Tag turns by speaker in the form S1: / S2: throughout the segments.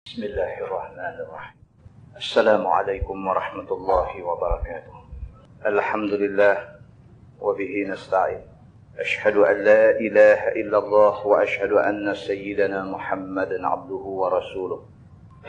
S1: بسم الله الرحمن الرحيم. السلام عليكم ورحمة الله وبركاته. الحمد لله وبه نستعين. أشهد أن لا إله إلا الله وأشهد أن سيدنا محمدا عبده ورسوله،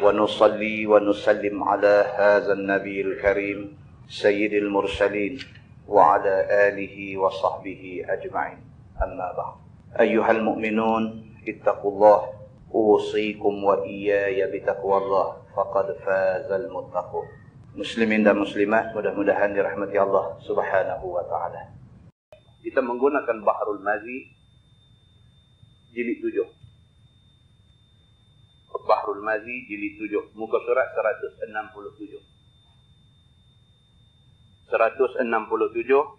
S1: ونصلي ونسلم على هذا النبي الكريم سيد المرسلين وعلى آله وصحبه أجمعين. أما بعد، أيها المؤمنون اتقوا الله، أوصيكم وإياي بتقوى الله فقد فاز المتقون. Muslimin dan muslimat, mudah-mudahan dirahmati Allah Subhanahu wa taala. Kita menggunakan Bahrul Mazi jilid 7. Bahrul Mazi jilid 7, muka surat 167. 167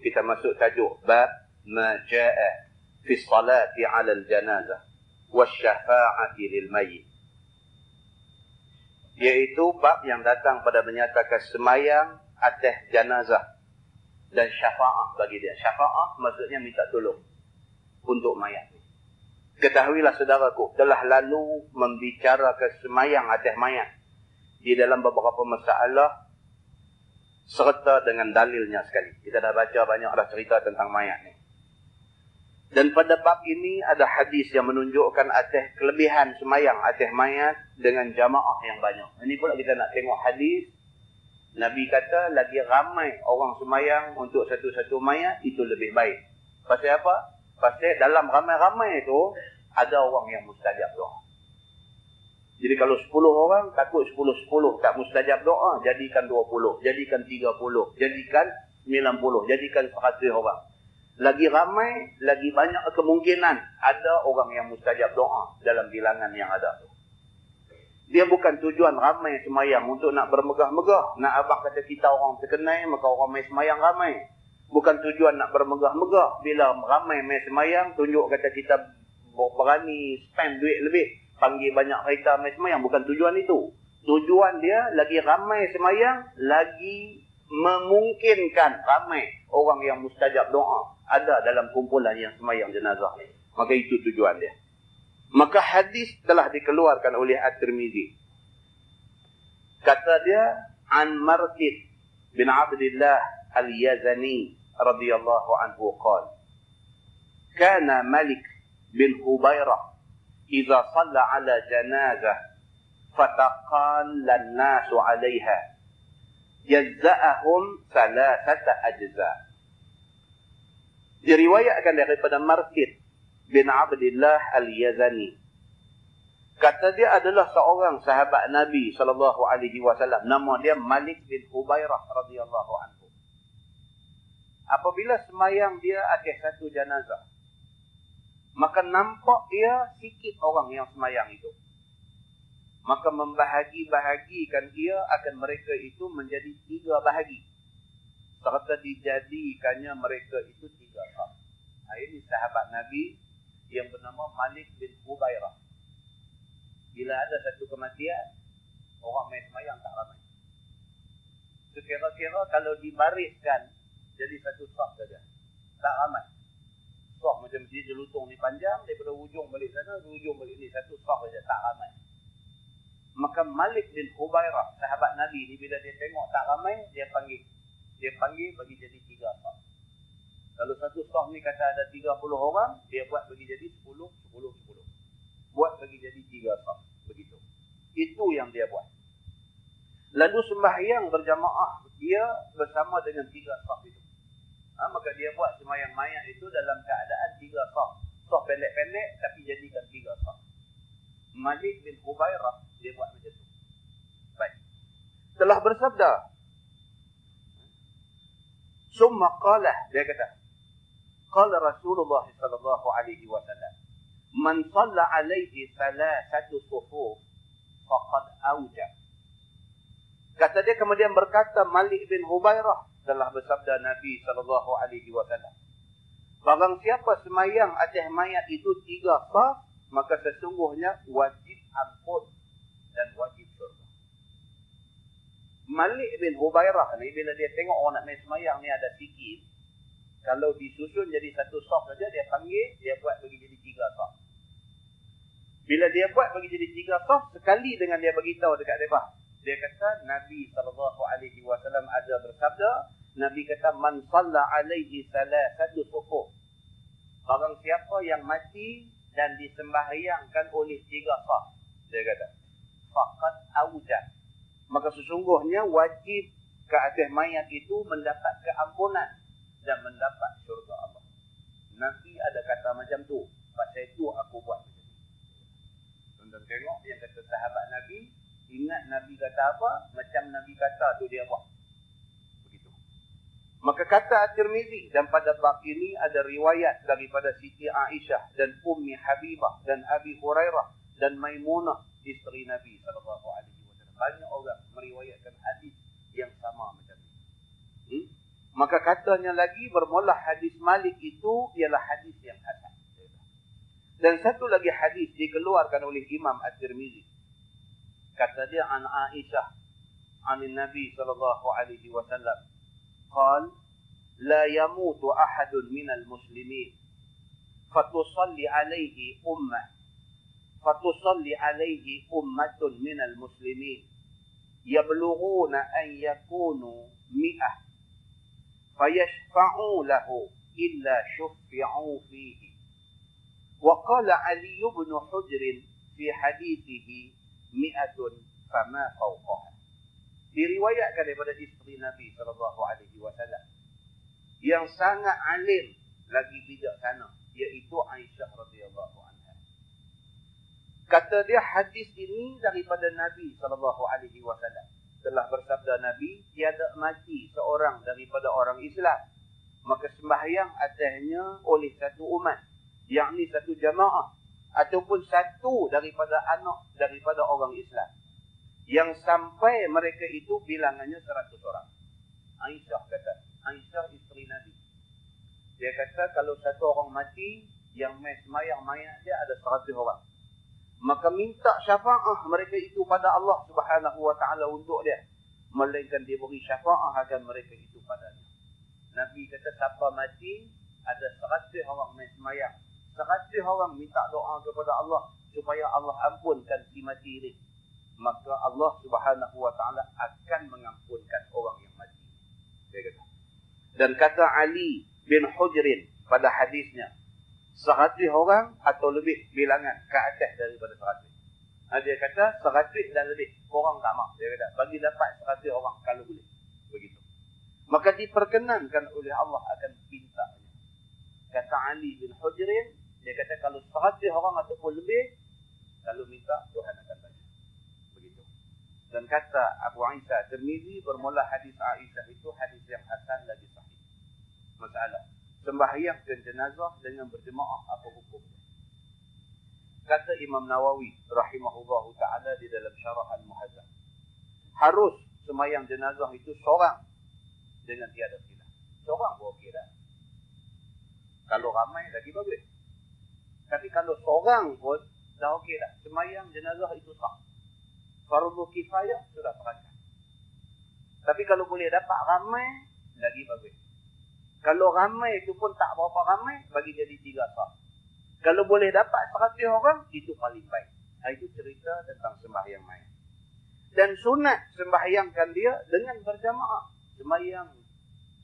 S1: kita masuk tajuk bab ma jaa fi salati 'ala al-janazah wasyafa'ati lil mayyit, iaitu bab yang datang pada menyatakan semayang atas jenazah dan syafaat bagi dia. Syafaat maksudnya minta tolong untuk mayat. Ketahuilah saudaraku, telah lalu membicarakan semayang atas mayat di dalam beberapa masalah serta dengan dalilnya sekali. Kita dah baca banyak dah cerita tentang mayat ni. Dan pada bab ini ada hadis yang menunjukkan atas kelebihan semayang atas mayat dengan jamaah yang banyak. Ini pula kita nak tengok hadis. Nabi kata lagi ramai orang semayang untuk satu-satu mayat itu lebih baik. Pasal apa? Pasal dalam ramai-ramai itu ada orang yang mustajab doa. Jadi kalau 10 orang takut 10-10 tak mustajab doa, jadikan 20, jadikan 30, jadikan 90, jadikan 100 orang. Lagi ramai, lagi banyak kemungkinan ada orang yang mustajab doa dalam bilangan yang ada. Dia bukan tujuan ramai semayang untuk nak bermegah-megah. Nak abang kata kita orang terkenal, maka orang main semayang ramai. Bukan tujuan nak bermegah-megah. Bila ramai main semayang, tunjuk kata kita berani spend duit lebih. Panggil banyak kereta main semayang. Bukan tujuan itu. Tujuan dia lagi ramai semayang, lagi memungkinkan ramai orang yang mustajab doa ada dalam kumpulan yang semayang jenazah. Maka itu tujuan dia. Maka hadis telah dikeluarkan oleh At-Tirmizi. Kata dia, an Marqid bin Abdullah Al-Yazani radhiyallahu anhu qala, kana Malik bin Hubairah idza shalla ala janazah fataqalla an-nasu 'alayha jazza'ahum thalathata ajza'. Diriwayatkan daripada Marqid bin Abdullah Al-Yazani. Kata dia adalah seorang sahabat Nabi SAW. Nama dia Malik bin Hubairah radhiyallahu anhu. Apabila semayang dia atas satu jenazah, maka nampak dia sikit orang yang semayang itu. Maka membahagi-bahagikan dia akan mereka itu menjadi 3 bahagi. Serta dijadikannya mereka itu 3 saf. Ini sahabat Nabi yang bernama Malik bin Hubairah. Bila ada satu kematian, orang main semayang tak ramai. Sekira-kira kalau dibariskan jadi satu saf saja, tak ramai. Saf macam masjid Jelutong ni panjang, daripada ujung balik sana, ujung balik ni, satu saf saja, tak ramai. Maka Malik bin Hubairah, sahabat Nabi ni, bila dia tengok tak ramai, dia panggil bagi jadi 3 saf. Kalau satu saf ni kata ada 30 orang, dia buat bagi jadi 10, 10, 10. Buat bagi jadi 3 saf. Begitu. Itu yang dia buat. Lalu sembahyang berjamaah dia bersama dengan 3 saf itu. Maka dia buat sembahyang mayat itu dalam keadaan 3 saf. Saf pendek-pendek tapi jadikan 3 saf. Malik bin Hubairah dia buat macam tu. Baik. Telah bersabda, summa qala, dia kata, qala Rasulullah sallallahu alaihi wasallam, man shalla alaihi thalathatu sufuf faqad awjab. Kata dia kemudian berkata Malik bin Hubairah, telah bersabda Nabi sallallahu alaihi wasallam, barang siapa semayang atas mayat itu 3 saf, maka sesungguhnya wajib ampun dan wajib syurga. Malik bin Hubairah ni bila dia tengok orang nak main semayang ni ada sikit, kalau disusun jadi satu saf saja dia panggil, dia buat bagi jadi 3 saf. Bila dia buat bagi jadi 3 saf, sekali dengan dia beritahu dekat mereka. Dia kata Nabi SAW ada bersabda, Nabi kata man salla alaihi salasatu sufuh. Barang siapa yang mati dan disembahyangkan oleh 3 saf, dia kata faqad awjab, maka sesungguhnya wajib ke atas mayat itu mendapat keampunan dan mendapat syurga Allah. Nabi ada kata macam tu, pasal itu aku buat macam ni. Tuan-tuan tengok yang kata sahabat Nabi, ingat Nabi kata apa, macam Nabi kata tu dia buat. Begitu. Maka kata At-Tirmizi, dan pada bab ini ada riwayat daripada Siti Aisyah dan Ummi Habibah dan Abi Hurairah dan Maimunah isteri Nabi SAW. Banyak orang meriwayatkan hadis yang sama macam ni. Maka katanya lagi, bermula hadis Malik itu ialah hadis yang hasan. Dan satu lagi hadis dikeluarkan oleh Imam At-Tirmizi. Kata dia an Aisyah an Nabi SAW. Qal la yamutu ahadun minal muslimin fatusalli alaihi ummah fatusalli alaihi ummatun minal muslimin yablughuna an yakunu mi'ah fayashfa'u lahu illa syuffi'u fihi. Wa qala Ali ibn Hujr fi hadithihi mi'atun fama fawqaha. Diriwayatkan daripada isteri Nabi SAW yang sangat alim lagi bijaksana, iaitu Aisyah radhiyallahu anha. Kata dia hadis ini daripada Nabi SAW. Telah bersabda Nabi, tiada mati seorang daripada orang Islam, maka sembahyang atasnya oleh satu umat, yakni satu jamaah, ataupun satu daripada anak daripada orang Islam, yang sampai mereka itu bilangannya 100 orang. Aisyah kata, Aisyah isteri Nabi. Dia kata kalau satu orang mati, yang sembahyang mayat dia ada 100 orang. Maka minta syafaat mereka itu pada Allah Subhanahu Wa Taala untuk dia, melainkan dia beri syafaat akan mereka itu padanya. Nabi kata siapa mati, ada 100 orang sembahyang, 100 orang minta doa kepada Allah supaya Allah ampunkan si mati ini, maka Allah Subhanahu Wa Taala akan mengampunkan orang yang mati. Dia kata. Dan kata Ali bin Hujrin pada hadisnya, 100 orang atau lebih bilangan ke atas daripada 100. Dia kata 100 dan lebih, korang tak mahu. Dia kata bagi dapat 100 orang kalau boleh. Begitu. Maka diperkenankan oleh Allah akan pintanya. Kata Ali bin Hujrin, dia kata kalau 100 orang ataupun lebih, kalau minta Tuhan akan bagi. Begitu. Dan kata Abu Isa Tirmizi, bermula hadis Aisyah itu hadis yang hasan lagi sahih. Masalah sembahyang dan jenazah dengan berjemaah, apa hukumnya? Kata Imam Nawawi rahimahullahu ta'ala di dalam syarah Al-Muhazzam, harus sembahyang jenazah itu seorang dengan tiada khilaf. Seorang pun okey dah. Kalau ramai lagi bagus. Tapi kalau seorang pun dah okey dah. Sembahyang jenazah itu sah. Fardu kifayah sudah terancam. Tapi kalau boleh dapat ramai, lagi bagus. Kalau ramai itu pun tak berapa ramai, bagi jadi 3 sah. Kalau boleh dapat 100 orang, itu paling baik. Itu cerita tentang sembahyang mayat. Dan sunat sembahyangkan dia dengan berjamaah. Sembahyang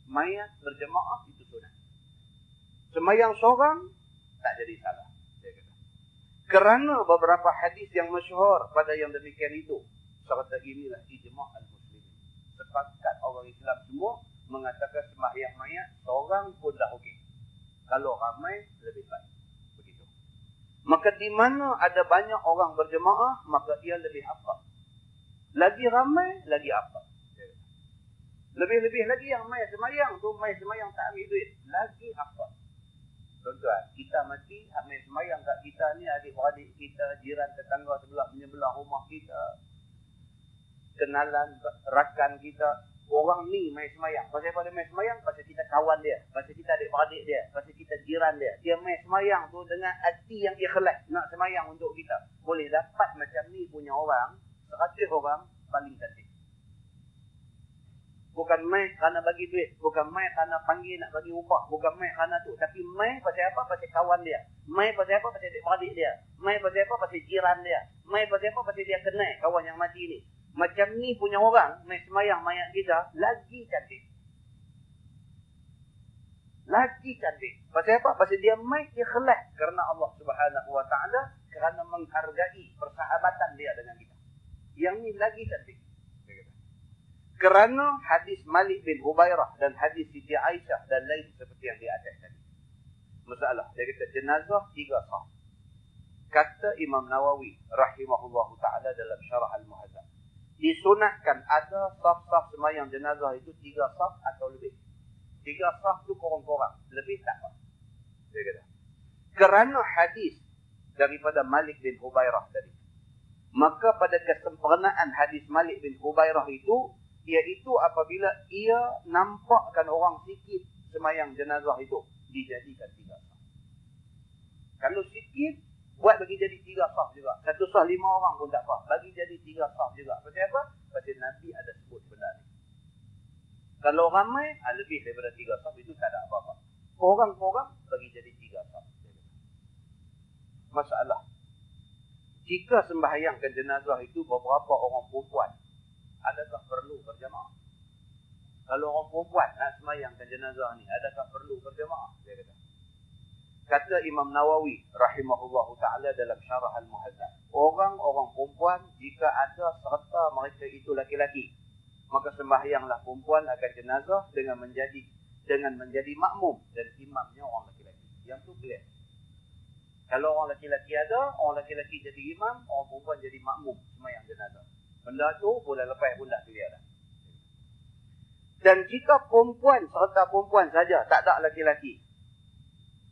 S1: mayat berjamaah itu sunat. Sembahyang seorang tak jadi salah. Kerana beberapa hadis yang masyhur pada yang demikian itu, serta inilah ijma' al-muslimin. Sepakat orang Islam semua mengatakan sembahyang mayat seorang pun dah okey. Kalau ramai lebih baik. Begitu. Maka di mana ada banyak orang berjemaah, maka ia lebih afdal. Lagi ramai, lagi afdal. Lebih-lebih lagi yang mai sembahyang tu, mai sembahyang tak ambil duit, lagi afdal. Tuan-tuan, kita mati, mai sembahyang kat kita ni, adik-beradik kita, jiran tetangga sebelah menyebelah rumah kita, kenalan rakan kita. Orang ni mai sembahyang. Pasal apa dia mai sembahyang? Pasal kita kawan dia. Pasal kita adik-beradik dia. Pasal kita jiran dia. Dia mai sembahyang tu dengan hati yang ikhlas. Nak sembahyang untuk kita. Boleh dapat macam ni punya orang, 100 orang paling cantik. Bukan mai kerana bagi duit. Bukan mai kerana panggil nak bagi upah. Bukan mai kerana tu. Tapi mai pasal apa? Pasal kawan dia. Mai pasal apa? Pasal adik-beradik dia. Mai pasal apa? Pasal jiran dia. Mai pasal apa? Pasal dia kenal kawan yang mati ni. Macam ni punya orang, mai semayang mayat kita, lagi cantik. Lagi cantik. Pasal apa? Pasal dia mai ikhlas kerana Allah Subhanahu Wa Taala, kerana menghargai persahabatan dia dengan kita. Yang ni lagi cantik. Kerana hadis Malik bin Hubairah dan hadis Siti Aisyah dan lain seperti yang di atas tadi. Masalah, dia kata jenazah 3 saf. Kata Imam Nawawi rahimahullahu ta'ala dalam Syarah Al-Muhadzab, disunatkan ada saf-saf semayang jenazah itu 3 saf atau lebih. 3 saf tu korang-korang, lebih tak apa. Dia kata, kerana hadis daripada Malik bin Hubairah tadi, maka pada kesempurnaan hadis Malik bin Hubairah itu, iaitu apabila ia nampakkan orang sikit semayang jenazah itu, dijadikan 3 saf. Kalau sikit, buat bagi jadi 3 saf juga. 1 saf 5 orang pun tak apa. Bagi jadi 3 saf juga. Pasal apa? Pasal Nabi ada sebut benda ni. Kalau ramai, lebih daripada 3 saf itu tak ada apa-apa. Korang-korang bagi jadi 3 saf. Masalah, jika sembahyangkan jenazah itu beberapa orang perempuan, adakah perlu berjamaah? Kalau orang perempuan nak sembahyangkan jenazah ni, adakah perlu berjamaah? Dia kata. Kata Imam Nawawi rahimahullahu ta'ala dalam Syarah Al-Muhadzab, orang-orang perempuan jika ada serta mereka itu laki-laki, maka sembahyanglah perempuan akan jenazah dengan menjadi makmum, dan imamnya orang laki-laki. Yang tu clear. Kalau orang laki-laki ada, orang laki-laki jadi imam, orang perempuan jadi makmum sembahyang jenazah. Benda tu boleh lepas pun dah clear dah. Dan jika perempuan serta perempuan saja, tak ada laki-laki,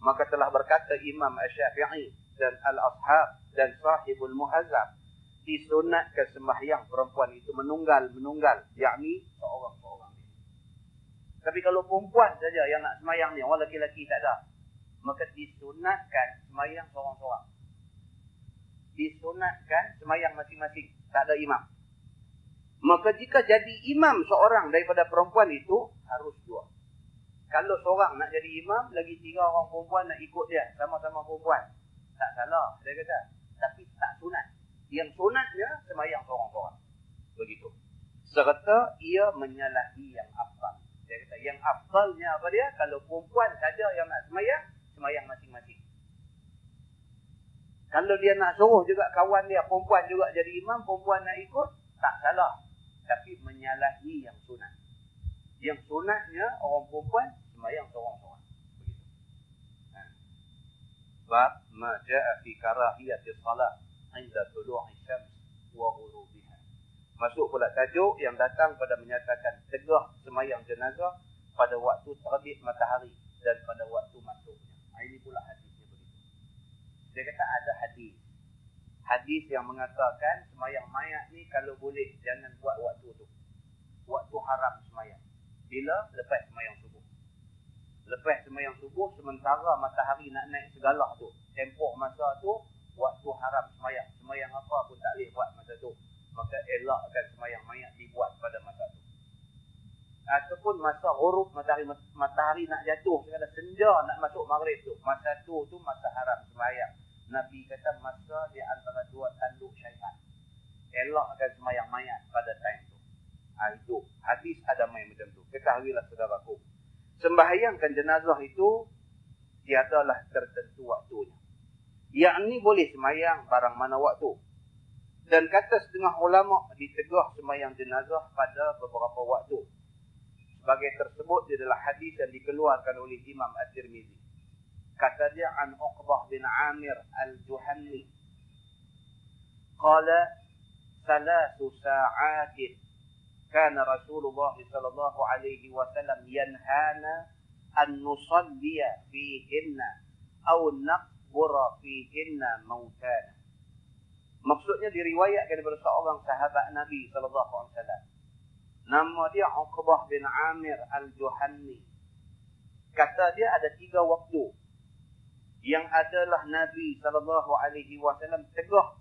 S1: maka telah berkata Imam Asy-Syafi'i dan Al-Ashab dan Sahibul Muhadzab, disunatkan sembahyang perempuan itu menunggal, yakni seorang-seorang. Tapi kalau perempuan saja yang nak sembahyang ni, orang laki-laki tak ada, maka disunatkan sembahyang seorang-seorang. Disunatkan sembahyang masing-masing, tak ada imam. Maka jika jadi imam seorang daripada perempuan itu, harus 2. Kalau seorang nak jadi imam, lagi 3 orang perempuan nak ikut dia, sama-sama perempuan, tak salah, dia kata. Tapi tak sunat. Yang sunatnya, sembahyang seorang-seorang. Begitu. Serta ia menyalahi yang afdal. Dia kata, yang afdalnya apa dia? Kalau perempuan saja yang nak sembahyang masing-masing. Kalau dia nak suruh juga kawan dia, perempuan juga jadi imam, perempuan nak ikut, tak salah. Tapi menyalahi yang sunat. Yang sunatnya, orang perempuan sembahyang seorang-seorang. Begitu. Bab ma ja'a fi karahiyati salat 'inda tulu'i syams wa ghurubiha. Masuk pula tajuk yang datang pada menyatakan tegah sembahyang jenazah pada waktu terbit matahari dan pada waktu masuknya. Ini pula hadisnya begitu. Dia kata ada hadis. Hadis yang mengatakan sembahyang mayat ni kalau boleh jangan buat waktu tu. Waktu haram sembahyang. Bila? Lepas sembahyang subuh. Lepas sembahyang subuh, sementara matahari nak naik segala tu, tempoh masa tu, waktu haram sembahyang. Sembahyang apa pun tak boleh buat masa tu. Maka elakkan sembahyang mayat dibuat pada masa tu. Ataupun masa ghurub, matahari nak jatuh, sekadar senja nak masuk maghrib tu. Masa tu masa haram sembahyang. Nabi kata masa di antara 2 tanduk syaitan. Elakkan sembahyang mayat pada time tu. Itu hadis ada main macam tu. Ketahuilah saudaraku, sembahyangkan jenazah itu tiadalah tertentu waktunya. Yakni boleh sembahyang barang mana waktu. Dan kata setengah ulama ditegah sembahyang jenazah pada beberapa waktu. Sebagai tersebut di dalam hadis yang dikeluarkan oleh Imam At-Tirmizi. Kata dia an Uqbah bin Amir Al-Juhanni. Qala 3 sa'at كان رسول الله صلى الله عليه وسلم ينهانا أن نصلي فيهن أو نقبر فيهن موتانا. Maksudnya diriwayatkan daripada seorang sahabat Nabi SAW. Nama dia Uqbah bin Amir Al-Juhanni. Kata dia ada 3 waktu yang adalah Nabi SAW tegah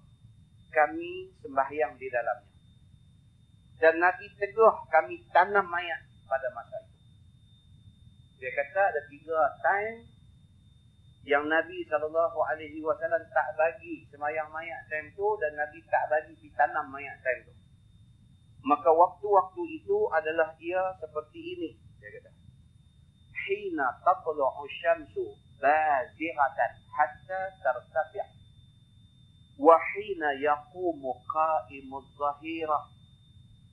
S1: kami sembahyang di dalamnya. Dan Nabi tegah kami tanam mayat pada masa itu. Dia kata ada 3 time yang Nabi SAW tak bagi semayang mayat time tu, dan Nabi tak bagi pergi tanam mayat time tu. Maka waktu-waktu itu adalah ia seperti ini. Dia kata, hina tatlu'u syamsu bazighatan hatta tartafi', wa hina yaqumu qa'imuz zahira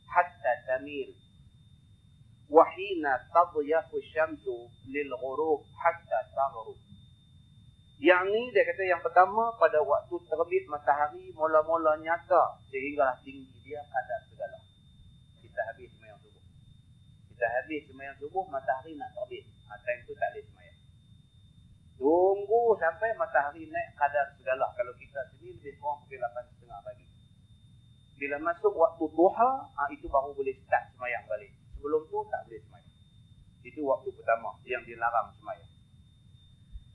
S1: hatta tamil, wa hina tadyafu syamsu lil ghurub hatta taghrub. Yang ni dia kata yang pertama, pada waktu terbit matahari mula-mula nyata sehinggalah tinggi dia kadar segala. Kita habis sembahyang subuh. Kita habis sembahyang subuh, matahari nak terbit. Time tu tak boleh sembahyang. Tunggu sampai matahari naik kadar segala. Kalau kita sini lebih kurang pukul 8.30 pagi. Bila masuk waktu duha, itu baru boleh start sembahyang balik. Sebelum tu tak boleh sembahyang. Itu waktu pertama yang dilarang sembahyang.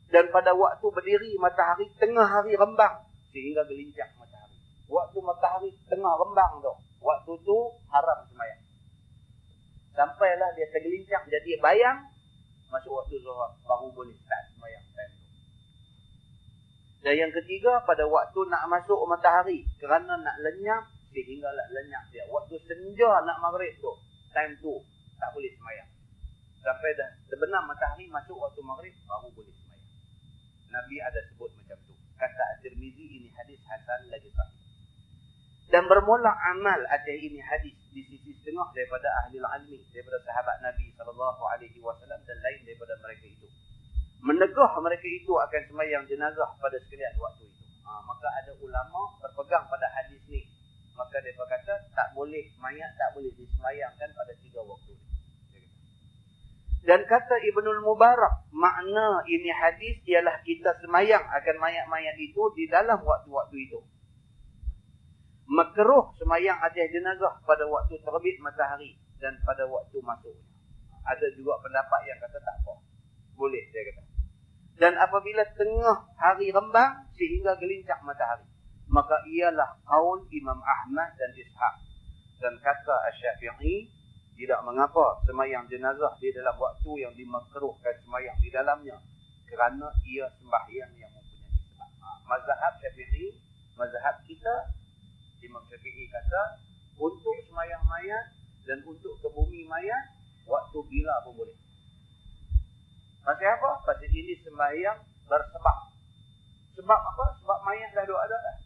S1: Dan pada waktu berdiri matahari tengah hari rembang sehingga gelincang matahari. Waktu matahari tengah rembang tu, waktu tu haram sembahyang. Sampailah dia tergelincang jadi bayang, masuk waktu zuhur baru boleh start sembahyang time tu. Dan yang ketiga, pada waktu nak masuk matahari kerana nak lenyap sehinggalah lenyap dia. Waktu senja nak maghrib tu, time tu tak boleh sembahyang. Sampai dah terbenam matahari masuk waktu maghrib baru boleh sembahyang. Nabi ada sebut macam tu. Kata At-Tirmizi, ini hadis hasan lagi sahih. Dan bermula amal atas ini hadis di sisi setengah daripada ahli ilmi, daripada sahabat Nabi SAW dan lain daripada mereka itu. Menegah mereka itu akan sembahyang jenazah pada sekalian waktu itu. Maka ada ulama berpegang pada hadis ni. Maka dia berkata tak boleh, mayat tak boleh disembayangkan pada 3 waktu ni. Dan kata Ibnul Mubarak, makna ini hadis ialah kita semayang akan mayat-mayat itu di dalam waktu-waktu itu. Makruh semayang atas jenazah pada waktu terbit matahari dan pada waktu masuknya. Ada juga pendapat yang kata tak apa. Boleh, dia kata. Dan apabila tengah hari rembang sehingga gelincang matahari, maka ialah qaul Imam Ahmad dan Ishaq. Dan kata Asy-Syafi'i, tidak mengapa semayang jenazah di dalam waktu yang dimakruhkan semayang di dalamnya, kerana ia sembahyang yang mempunyai sebab. Mazhab Syafi'i, mazhab kita, Imam Syafi'i kata untuk semayang mayat dan untuk ke bumi mayat waktu bila pun boleh. Pasal apa? Pasal ini sembahyang bersebab. Sebab apa? Sebab mayat dah ada dah.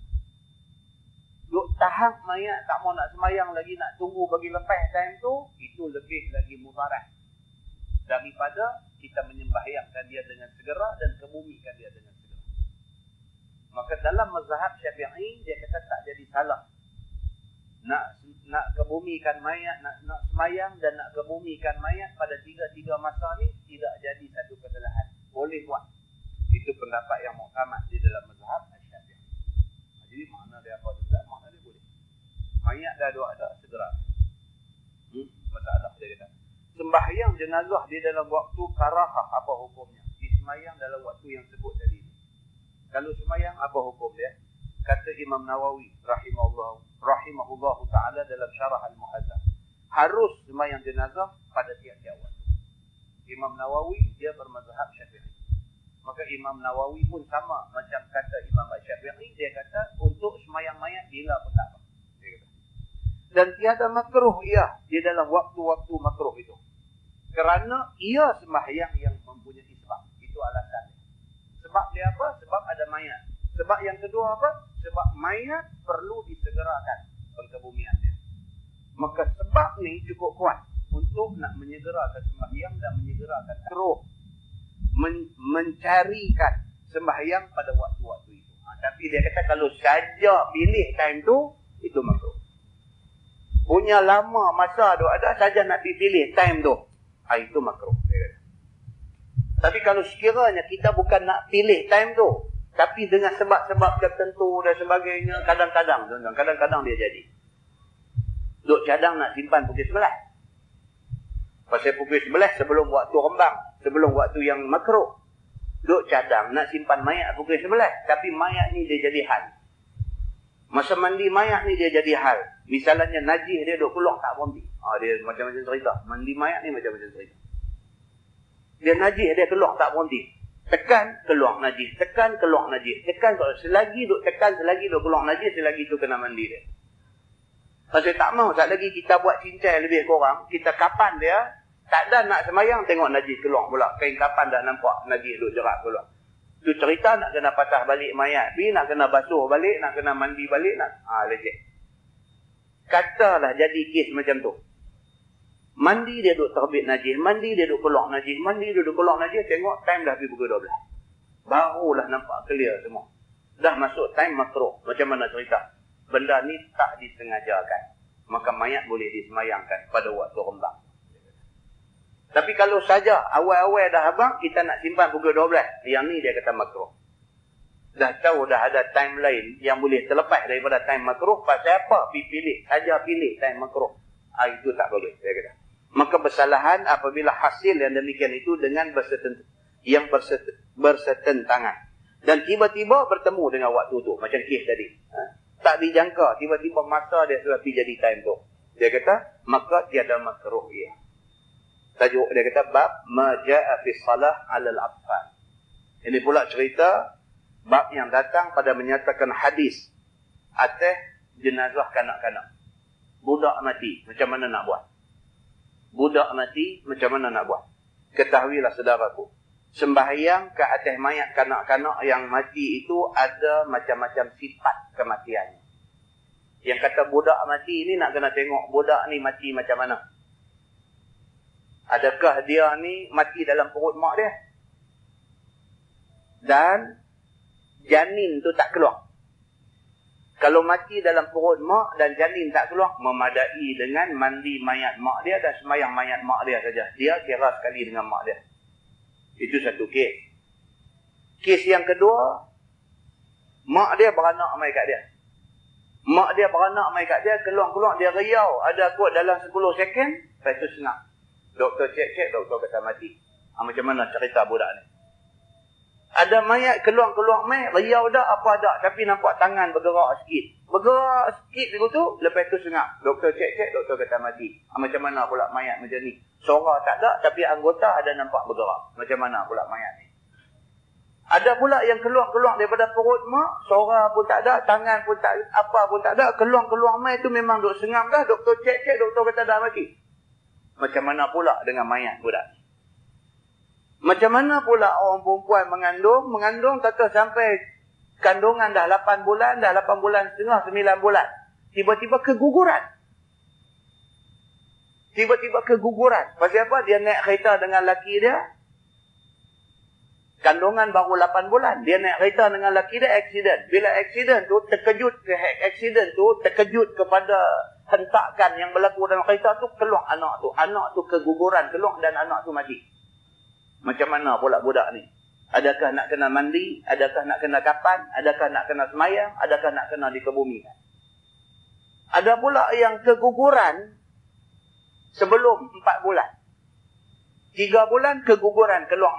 S1: Duk tahan mayat tak mau nak semayang lagi, nak tunggu bagi lepas time tu, itu lebih lagi mudarat daripada kita menyembahyangkan dia dengan segera dan kebumikan dia dengan segera. Maka dalam mazhab Syafi'i, dia kata tak jadi salah nak kebumikan mayat, nak semayang dan nak kebumikan mayat pada 3 masa ni tidak jadi satu kesalahan. Boleh buat. Itu pendapat yang muktamad di dalam mazhab Syafi'i. Jadi makna dia apa juga, makna dia boleh. Mayat dah ada segera. Masalah dia kata. Sembahyang jenazah di dalam waktu karahah, apa hukumnya? Disemayang dalam waktu yang sebut tadi. Kalau semayang, apa hukum dia? Kata Imam Nawawi rahimahullah ta'ala dalam syarah Al-Muhadzab, harus semayang jenazah pada tiap-tiap waktu. Imam Nawawi dia bermazhab Syafi'i. Maka Imam Nawawi pun sama macam kata Imam Syafi'i, dia kata untuk semayang mayat bila pun tak apa. Dia kata. Dan tiada makruh ia di dalam waktu-waktu makruh itu. Kerana ia sembahyang yang mempunyai sebab. Itu alasannya. Sebab dia apa? Sebab ada mayat. Sebab yang kedua apa? Sebab mayat perlu disegerakan pengkebumian dia. Maka sebab ni cukup kuat untuk nak menyegerakan sembahyang dan menyegerakan makruh. Mencarikan sembahyang pada waktu-waktu itu. Tapi dia kata kalau saja pilih time tu, itu makruh. Punya lama masa tu ada, saja nak dipilih time tu, itu makruh. Tapi kalau sekiranya kita bukan nak pilih time tu, tapi dengan sebab-sebab tertentu dan sebagainya, kadang-kadang dia jadi. Duk cadang nak simpan pukul 11. Pasal pukul 11 sebelum waktu rembang, sebelum waktu yang makruh. Duk cadang nak simpan mayat pukul 11. Tapi mayat ni dia jadi hal. Masa mandi mayat ni dia jadi hal. Misalnya najis dia duk keluar tak berhenti. Dia macam-macam cerita. Mandi mayat ni macam-macam cerita. Dia najis, dia keluar tak berhenti. Tekan, keluar najis. Tekan, keluar najis. Tekan, selagi duk tekan, selagi duk keluar najis, selagi tu kena mandi dia. Pasal tak mau, tak lagi kita buat cincai lebih kurang, kita kapan dia, tak ada nak semayang, tengok najis keluar pula. Kain kapan dah nampak najis duk jerak keluar. Tu cerita nak kena patah balik mayat, nak kena basuh balik, nak kena mandi balik, leceh. Katalah jadi kes macam tu. Mandi dia duk terbit najis, mandi dia duk keluar najis, mandi dia duk keluar najis, tengok time dah pergi pukul 12. Barulah nampak clear semua. Dah masuk time makruh. Macam mana cerita? Benda ni tak disengajakan. Maka mayat boleh disemayangkan pada waktu rembang. Tapi kalau saja awal-awal dah abang, kita nak simpan pukul 12. Yang ni dia kata makruh. Dah tahu dah ada time lain yang boleh terlepas daripada time makruh. Pasal apa? Pilih. Saja pilih time makruh. Itu tak boleh, dia kata. Maka bersalahan apabila hasil yang demikian itu dengan bersetentangan. Dan tiba-tiba bertemu dengan waktu tu. Macam kes tadi. Tak dijangka. Tiba-tiba masa dia sudah pergi jadi time tu. Dia kata, maka tiada makruh ia. Tajuk dia kata, bab maja'a fi salah alal atfal. Ini pula cerita, bab yang datang pada menyatakan hadis atas jenazah kanak-kanak. Budak mati, macam mana nak buat? Budak mati, macam mana nak buat? Ketahuilah saudaraku, sembahyang ke atas mayat kanak-kanak yang mati itu ada macam-macam sifat kematiannya. Yang kata budak mati ni nak kena tengok budak ni mati macam mana. Adakah dia ni mati dalam perut mak dia? Dan janin tu tak keluar. Kalau mati dalam perut mak dan janin tak keluar, memadai dengan mandi mayat mak dia dan semayang mayat mak dia saja. Dia kira sekali dengan mak dia. Itu satu kes. Kes yang kedua, mak dia beranak mai kat dia. Mak dia beranak mai kat dia, keluar-keluar dia riau. Ada kot dalam 10 second, lepas tu senang. Doktor cek-cek, doktor kata mati. Macam mana cerita budak ni? Ada mayat keluar-keluar mai, riau dah apa dah, tapi nampak tangan bergerak sikit. Bergerak sikit tu, lepas tu sengap. Doktor cek-cek, doktor kata mati. Macam mana pula mayat macam ni? Suara tak ada, tapi anggota ada nampak bergerak. Macam mana pula mayat ni? Ada pula yang keluar-keluar daripada perut mak, suara pun tak ada, tangan pun tak apa pun tak ada, keluar-keluar mai tu memang duk sengam dah, doktor cek-cek, doktor kata dah mati. Macam mana pula dengan mayat budak? Macam mana pula orang perempuan mengandung kata sampai kandungan dah 8 bulan, dah 8 bulan setengah, 9 bulan. Tiba-tiba keguguran. Tiba-tiba keguguran. Pasal apa? Dia naik kereta dengan laki dia. Kandungan baru 8 bulan. Dia naik kereta dengan laki dia, aksiden. Bila aksiden tu, terkejut kepada hentakan yang berlaku dalam kereta tu, keluar anak tu. Anak tu keguguran, keluar dan anak tu mati. Macam mana pula budak ni? Adakah nak kena mandi? Adakah nak kena kapan? Adakah nak kena semayang? Adakah nak kena dikebumikan? Ada pula yang keguguran sebelum 4 bulan. 3 bulan keguguran, keluar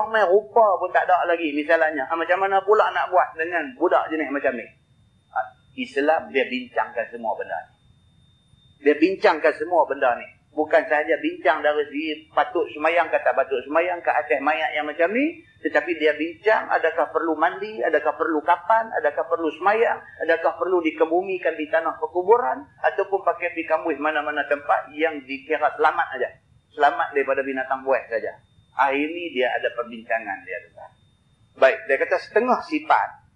S1: mai rupa pun tak ada lagi misalnya. Macam mana pula nak buat dengan budak jenis macam ni? Islam dia bincangkan semua benda ni. Dia bincangkan semua benda ni. Bukan sahaja bincang dari segi patut semayang ke tak patut semayang ke atas mayat yang macam ni. Tetapi dia bincang adakah perlu mandi, adakah perlu kapan, adakah perlu semayang, adakah perlu dikebumikan di tanah perkuburan, ataupun pakai dikambus mana-mana tempat yang dikira selamat saja. Selamat daripada binatang buas saja. Ini dia ada perbincangan dia. Baik, dia kata setengah sifat.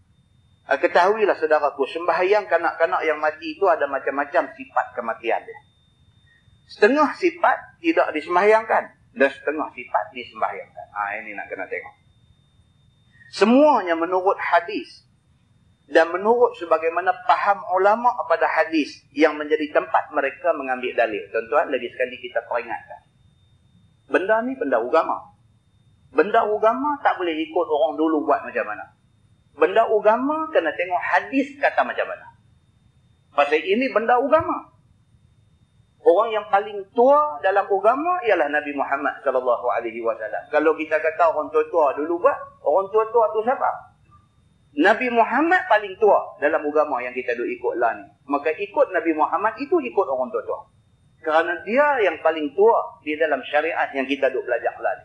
S1: Ketahuilah saudaraku, sembahyang kanak-kanak yang mati itu ada macam-macam sifat kematian dia. Setengah sifat tidak disembahyangkan dan setengah sifat disembahyangkan. Ini nak kena tengok. Semuanya menurut hadis dan menurut sebagaimana faham ulama pada hadis yang menjadi tempat mereka mengambil dalil. Tuan-tuan, lagi sekali kita peringatkan. Benda ni benda agama. Benda agama tak boleh ikut orang dulu buat macam mana. Benda agama kena tengok hadis kata macam mana. Pasal ini benda agama. Orang yang paling tua dalam agama ialah Nabi Muhammad SAW. Kalau kita kata orang tua-tua dulu buat, orang tua-tua tu siapa? Nabi Muhammad paling tua dalam agama yang kita duk ikut lah ni. Maka ikut Nabi Muhammad itu ikut orang tua-tua. Kerana dia yang paling tua di dalam syariat yang kita duk belajar lah.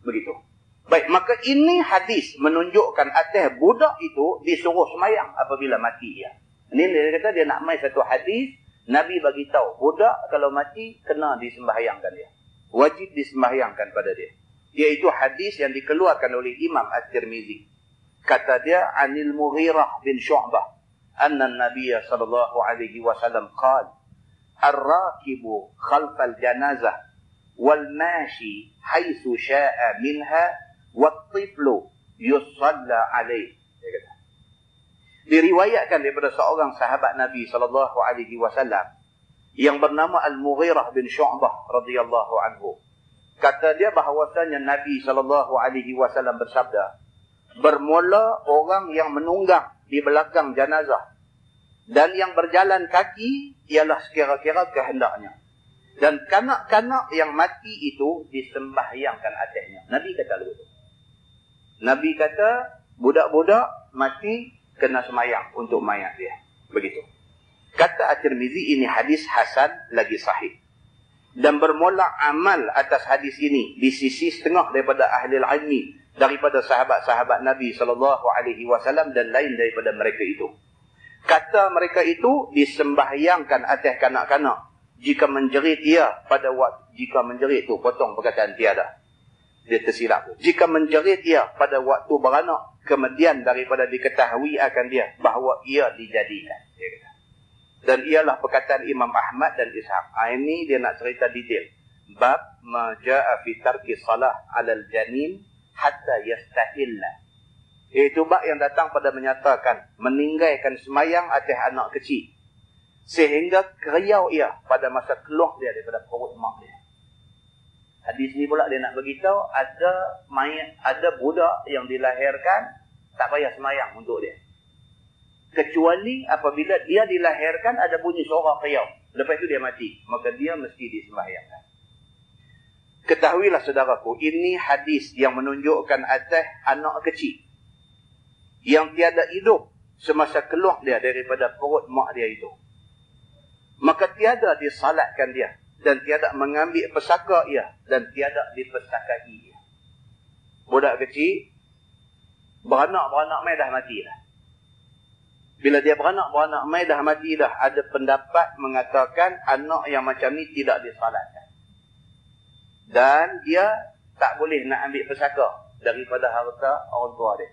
S1: Begitu. Baik, maka ini hadis menunjukkan atas budak itu disuruh semayang apabila mati ia. Ini dia kata dia nak main satu hadis, Nabi bagi tahu budak kalau mati kena disembahyangkan dia. Wajib disembahyangkan pada dia. Iaitu hadis yang dikeluarkan oleh Imam At-Tirmizi. Kata dia Anil Mughirah bin Syu'bah anna Nabiya sallallahu alaihi wasallam qala ar-rakibu khalfal janazah wal mashi haitsu syaa'a minha wat tiflu yusalla alaihi. Diriwayatkan daripada seorang sahabat Nabi sallallahu alaihi wasallam yang bernama Al-Mughirah bin Syu'bah radhiyallahu anhu. Kata dia bahawasanya Nabi sallallahu alaihi wasallam bersabda, bermula orang yang menunggang di belakang jenazah dan yang berjalan kaki ialah sekira-kira kehendaknya. Dan kanak-kanak yang mati itu disembahyangkan atasnya. Nabi kata begitu. Nabi kata budak-budak mati kena semayang untuk mayat dia. Begitu. Kata At-Tirmizi ini hadis hasan lagi sahih. Dan bermula amal atas hadis ini di sisi setengah daripada ahli ilmi daripada sahabat-sahabat Nabi SAW dan lain daripada mereka itu. Kata mereka itu disembahyangkan atas kanak-kanak jika menjerit ia pada waktu, jika menjerit tu potong perkataan tiada. Dia tersilap. Jika menjerit ia pada waktu beranak kemudian daripada diketahui akan dia bahawa ia dijadikan. Dia kata. Dan ialah perkataan Imam Ahmad dan Ishaq. Ini dia nak cerita detail. Bab ma ja'a fi tarki salah 'alal janin hatta yastahilla. Itu bab yang datang pada menyatakan meninggalkan semayang atas anak kecil sehingga keriau ia pada masa keluar dia daripada perut mak dia. Hadis ni pula dia nak beritahu ada budak yang dilahirkan tak payah semayang untuk dia. Kecuali apabila dia dilahirkan ada bunyi suara keriau. Lepas itu dia mati. Maka dia mesti disembahyangkan. Ketahuilah saudaraku, ini hadis yang menunjukkan atas anak kecil yang tiada hidup semasa keluar dia daripada perut mak dia itu. Maka tiada disalatkan dia. Dan tiada mengambil pesaka ia. Dan tiada dipesakai ia. Budak kecil, beranak-beranak mai dah mati dah. Bila dia beranak-beranak mai dah mati dah, ada pendapat mengatakan anak yang macam ni tidak disalatkan. Dan dia tak boleh nak ambil pesaka daripada harta orang tua dia.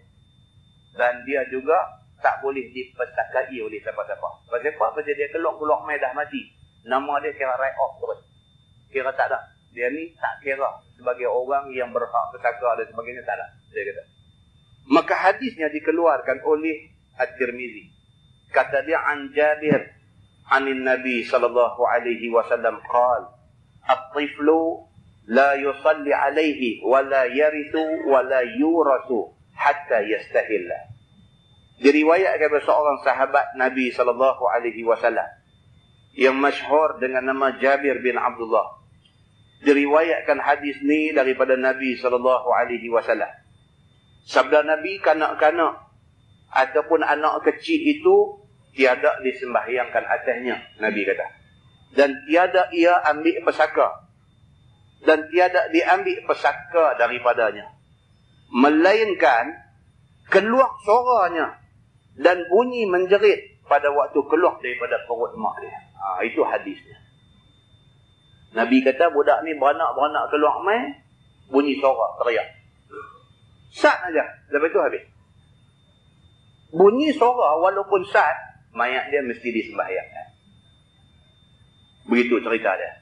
S1: Dan dia juga tak boleh dipesakai oleh siapa-siapa. Pasal apa? Pasal dia keluar-keluar mai dah mati. Nama dia kira write off terus. Kira tak ada. Dia ni tak kira sebagai orang yang berhak pesaka dan sebagainya, tak ada. Dia kata. Maka hadisnya dikeluarkan oleh At-Tirmizi. Kata dia an Jabir anin Nabi sallallahu alaihi wasallam qala at-tiflu la yusalli alaihi wa la yarithu wa la yurasu hatta yastahilla. Diriwayatkan oleh seorang sahabat Nabi sallallahu alaihi wasallam yang masyhur dengan nama Jabir bin Abdullah. Diriwayatkan hadis ni daripada Nabi sallallahu alaihi wasallam. Sabda Nabi, kanak-kanak ataupun anak kecil itu tiada disembahyangkan atasnya, Nabi kata. Dan tiada ia ambil pesaka. Dan tiada diambil pesaka daripadanya. Melainkan keluar suaranya dan bunyi menjerit pada waktu keluar daripada perut mak dia. Itu hadisnya. Nabi kata budak ni beranak-beranak keluar mai, bunyi suara, teriak. Sat aja, lepas tu habis. Bunyi suara walaupun sat, mayat dia mesti disembahyangkan. Begitu cerita dia.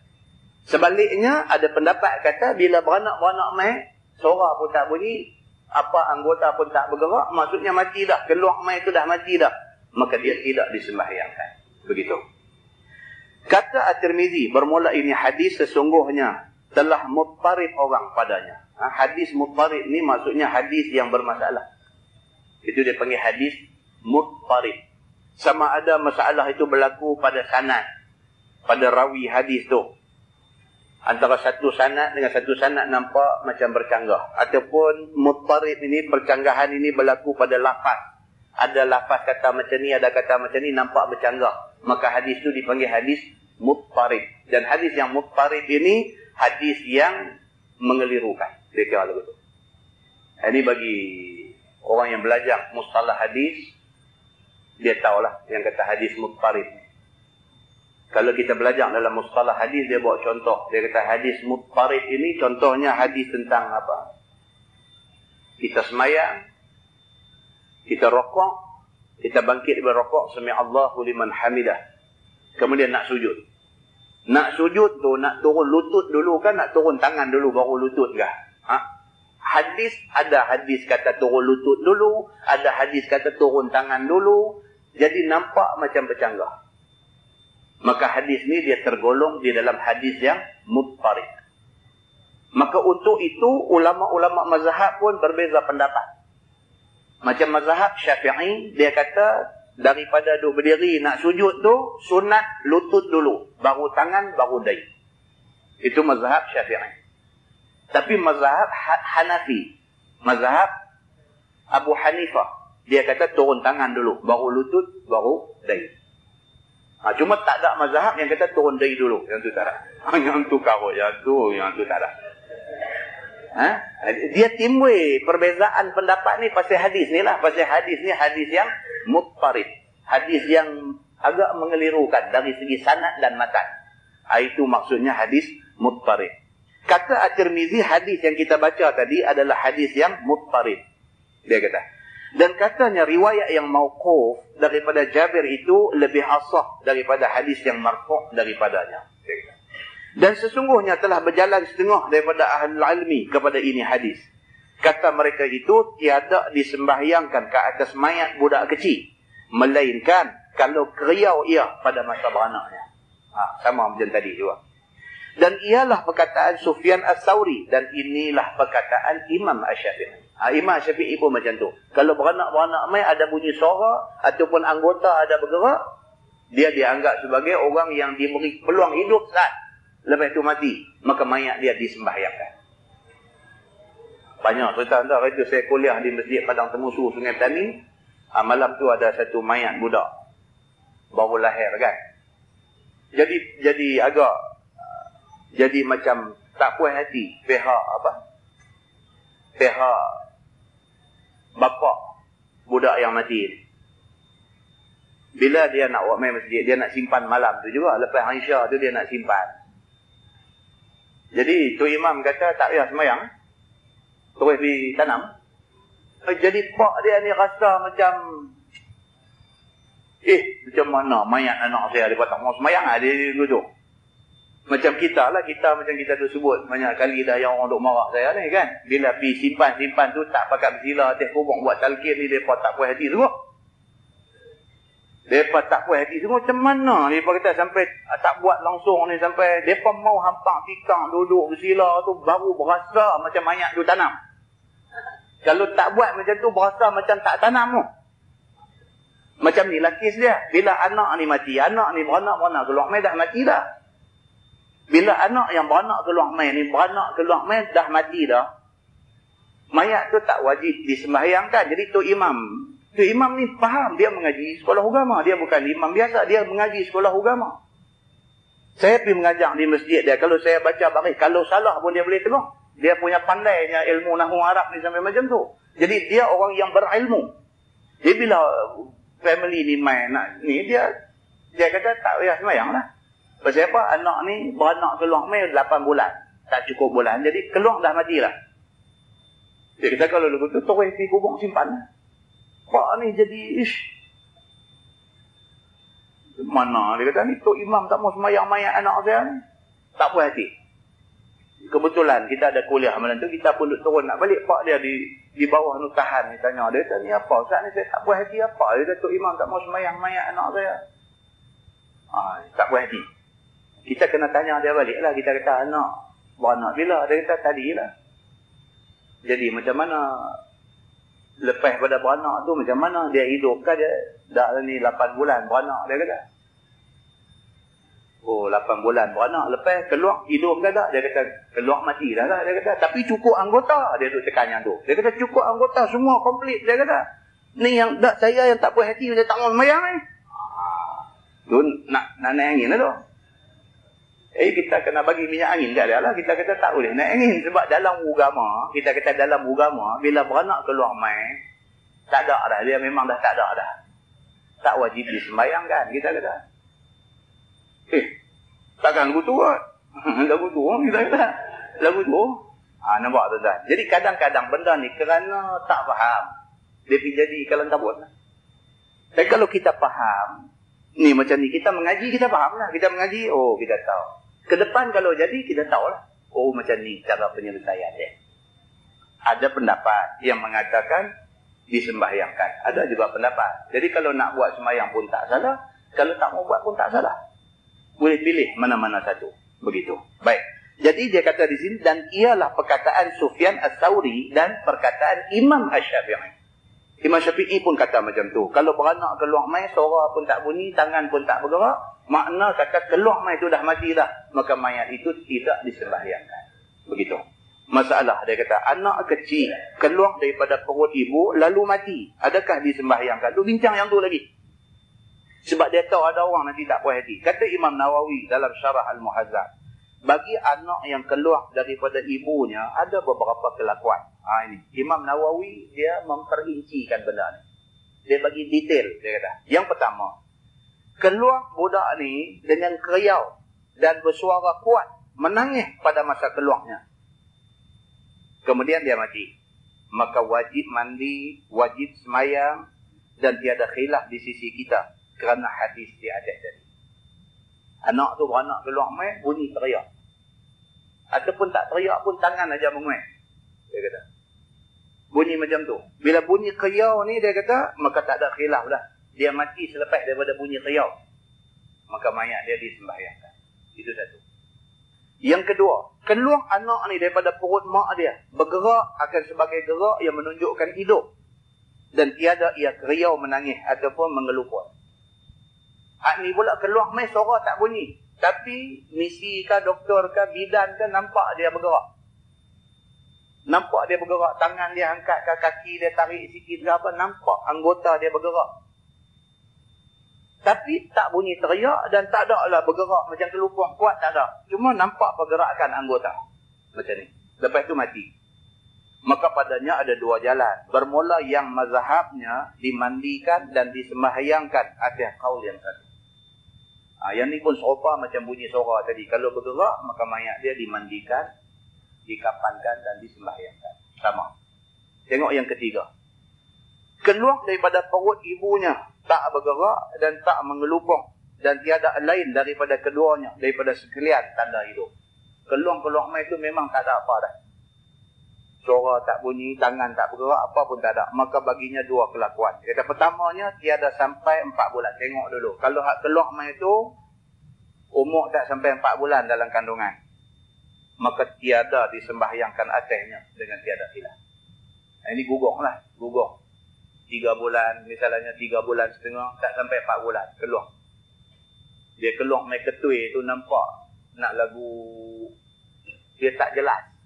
S1: Sebaliknya ada pendapat kata bila beranak-beranak mai, suara pun tak bunyi, apa anggota pun tak bergerak, maksudnya mati dah. Keluar mai tu dah mati dah. Maka dia tidak disembahyangkan. Begitu. Kata At-Tirmizi, bermula ini hadis sesungguhnya telah muttarib orang padanya. Hadis muttarib ni maksudnya hadis yang bermasalah. Itu dia panggil hadis muttarib. Sama ada masalah itu berlaku pada sanad, pada rawi hadis tu. Antara satu sanad dengan satu sanad nampak macam bercanggah. Ataupun muttarib ini, percanggahan ini berlaku pada lafaz. Ada lafaz kata macam ni, ada kata macam ni, nampak bercanggah. Maka hadis tu dipanggil hadis muttarib. Dan hadis yang muttarib ini hadis yang mengelirukan. Dia kira begitu. Ini bagi orang yang belajar mustalah hadis, dia tahulah yang kata hadis muttarib. Kalau kita belajar dalam mustalah hadis, dia bawa contoh. Dia kata hadis muttarib ini contohnya hadis tentang apa? Kita semayang, kita rokok, kita bangkit daripada rokok, sami'allahu liman hamidah. Kemudian nak sujud. Nak sujud tu, nak turun lutut dulu kan, nak turun tangan dulu baru lutut kah? Hadis, ada hadis kata turun lutut dulu, ada hadis kata turun tangan dulu. Jadi nampak macam bercanggah. Maka hadis ni dia tergolong di dalam hadis yang muttarib. Maka untuk itu ulama-ulama mazhab pun berbeza pendapat. Macam mazhab Syafi'i, dia kata daripada duduk berdiri nak sujud tu sunat lutut dulu, baru tangan, baru dahi. Itu mazhab Syafi'i. Tapi mazhab Hanafi, mazhab Abu Hanifah, dia kata turun tangan dulu, baru lutut, baru dahi. Cuma tak ada mazhab yang kata turun dahi dulu. Yang tu tak ada. Yang tu karut, yang tu tak ada. Dia timbul perbezaan pendapat ni pasal hadis ni lah. Pasal hadis ni hadis yang muttarib. Hadis yang agak mengelirukan dari segi sanad dan matan. Itu maksudnya hadis muttarib. Kata At-Tirmizi, hadis yang kita baca tadi adalah hadis yang muttarib. Dia kata. Dan katanya riwayat yang mauquf daripada Jabir itu lebih asah daripada hadis yang marfu' daripadanya. Dan sesungguhnya telah berjalan setengah daripada ahli ilmi kepada ini hadis. Kata mereka itu tiada disembahyangkan ke atas mayat budak kecil, melainkan kalau keriau ia pada masa beranaknya. Sama macam tadi juga. Dan ialah perkataan Sufyan As-Sauri, dan inilah perkataan Imam Asy-Syafi'i. Imam Syafi'i pun macam tu. Kalau beranak-beranak mayat ada bunyi suara ataupun anggota ada bergerak, dia dianggap sebagai orang yang diberi peluang hidup saat lepas itu mati, maka mayat dia disembahyangkan. Banyak cerita entah. Itu saya kuliah di Masjid Padang Temusu, Sungai Petani. Malam tu ada satu mayat budak baru lahir kan. Jadi agak jadi macam tak puas hati pihak bapa budak yang mati ni. Bila dia nak buat main masjid, dia nak simpan malam tu juga. Lepas Aisyah tu dia nak simpan. Jadi tu imam kata tak payah semayang, terus pergi tanam. Jadi pak dia ni rasa macam macam mana mayat anak saya, dia tak mau semayang dia duduk. Macam kita lah, macam kita tu sebut banyak kali dah yang orang duk marah saya ni kan. Bila pergi simpan tu tak pakai bersila atas kubur buat talqin ni, mereka tak puas hati semua. Mereka tak puas hati semua. Macam mana mereka kata sampai tak buat langsung ni, sampai mereka mau hampak tikang duduk bersila tu baru berasa macam mayat tu tanam. Kalau tak buat macam tu berasa macam tak tanam tu. Macam ni lah kes dia. Bila anak ni mati, anak ni beranak keluar main dah mati dah. Bila anak yang beranak keluar main ni keluar main dah mati dah, mayat tu tak wajib disembahyangkan. Jadi tu imam ni faham, dia mengaji sekolah agama. Dia bukan imam biasa, dia mengaji sekolah agama. Saya pergi mengajar di masjid dia. Kalau saya baca baris, kalau salah pun dia boleh tegur. Dia punya pandainya ilmu nahwu Arab ni sampai macam tu. Jadi dia orang yang berilmu. Jadi bila family ni main nak ni, dia kata tak payah sembahyang lah. Pasal apa? Anak ni beranak keluar main 8 bulan. Tak cukup bulan. Jadi keluar dah matilah. Dia kata kalau lagu tu terus pergi kubur simpan lah. Pak ni jadi mana? Dia kata ni Tok Imam tak mau semayang mayat anak saya ni. Tak puas hati. Kebetulan kita ada kuliah malam tu, kita pun duduk turun nak balik. Pak dia di bawah tu tahan ni tanya. Dia kata ni apa? Ustaz ni saya tak puas hati apa? Dia kata Tok Imam tak mau semayang mayat anak saya. Tak puas hati. Kita kena tanya dia balik lah. Kita kata anak beranak bila? Dia kata tadi lah. Jadi macam mana lepas pada beranak tu, macam mana dia hidup kan? Dia dah ni 8 bulan beranak, dia kata. 8 bulan beranak, lepas keluar hidup ke tak? Dia kata keluar mati dah lah, dia kata. Tapi cukup anggota, dia duduk tekannya tu. Dia kata cukup anggota semua komplit, dia kata. Ni yang tak saya yang tak puas hati, dia tak mau semayang ni. Tu nak naik angin lah tu. Kita kena bagi minyak angin kat dia lah. Kita kata tak boleh naik angin. Sebab dalam agama, kita kata dalam agama, bila beranak keluar mai, tak ada dah. Dia memang dah tak ada dah. Tak wajib disembayangkan. Kita kata. Takkan lagu tu kot. Lagu tu kita kata. Lagu tu. Nampak tuan-tuan. Jadi kadang-kadang benda ni kerana tak faham. Dia pergi jadi kalang kabut lah. Tapi kalau kita faham, ni macam ni, kita mengaji, kita faham lah. Kita mengaji, kita tahu. Ke depan kalau jadi, kita tahu lah. Macam ni cara penyelesaian dia. Ada pendapat yang mengatakan disembahyangkan. Ada juga pendapat. Jadi kalau nak buat sembahyang pun tak salah. Kalau tak mau buat pun tak salah. Boleh pilih mana-mana satu. Begitu. Baik. Jadi dia kata di sini, dan ialah perkataan Sufyan Ats-Tsauri dan perkataan Imam Asy-Syafi'i. Imam Syafi'i pun kata macam tu. Kalau beranak keluar mai, suara pun tak bunyi, tangan pun tak bergerak, makna kata keluar mai tu dah mati dah. Maka mayat itu tidak disembahyangkan. Begitu. Masalah dia kata, anak kecil keluar daripada perut ibu lalu mati. Adakah disembahyangkan? Tu bincang yang tu lagi. Sebab dia tahu ada orang nanti tak puas hati. Kata Imam Nawawi dalam Syarah Al-Muhazzab, bagi anak yang keluar daripada ibunya ada beberapa kelakuan. Ini Imam Nawawi dia memperincikan benda ni. Dia bagi detail, dia kata. Yang pertama, keluar budak ni dengan keriau dan bersuara kuat, menangis pada masa keluarnya. Kemudian dia mati. Maka wajib mandi, wajib semayang dan tiada khilaf di sisi kita kerana hadis di atas tadi. Anak tu beranak keluar mai, bunyi teriak. Ataupun tak teriak pun tangan aja menguat. Dia kata. Bunyi macam tu. Bila bunyi keriau ni dia kata, maka tak ada khilaf dah. Dia mati selepas daripada bunyi keriau. Maka mayat dia disembahyangkan. Itu satu. Yang kedua, keluar anak ni daripada perut mak dia. Bergerak akan sebagai gerak yang menunjukkan hidup. Dan tiada ia keriau menangis ataupun mengelupur. Ni pula keluar mai suara tak bunyi. Tapi misi kah, doktor kah, bidan kah, nampak dia bergerak. Nampak dia bergerak, tangan dia angkat ke kaki dia tarik sikit ke apa, nampak anggota dia bergerak. Tapi tak bunyi teriak dan tak ada lah bergerak macam kelupur kuat, tak ada. Cuma nampak pergerakan anggota. Macam ni. Lepas tu mati. Maka padanya ada dua jalan. Bermula yang mazhabnya dimandikan dan disembahyangkan atas qaul yang satu. Yang ni pun serupa macam bunyi suara tadi. Kalau bergerak, maka mayat dia dimandikan, dikapankan dan disembahyangkan. Sama. Tengok yang ketiga. Keluar daripada perut ibunya, tak bergerak dan tak mengelupung. Dan tiada lain daripada keduanya, daripada sekalian tanda hidup. Keluar-keluar mai itu memang tak ada apa dah. Suara tak bunyi, tangan tak bergerak, apa pun tak ada. Maka baginya dua kelakuan. Kata pertamanya, tiada sampai 4 bulan. Tengok dulu. Kalau hak keluar mai itu, umur tak sampai 4 bulan dalam kandungan. Maka tiada disembahyangkan atasnya dengan tiada khilaf. Ini gugur lah. Gugur. 3 bulan, misalnya 3 bulan setengah, tak sampai 4 bulan. Keluar. Dia keluar mai ketui tu nampak. Nak lagu, dia tak jelas.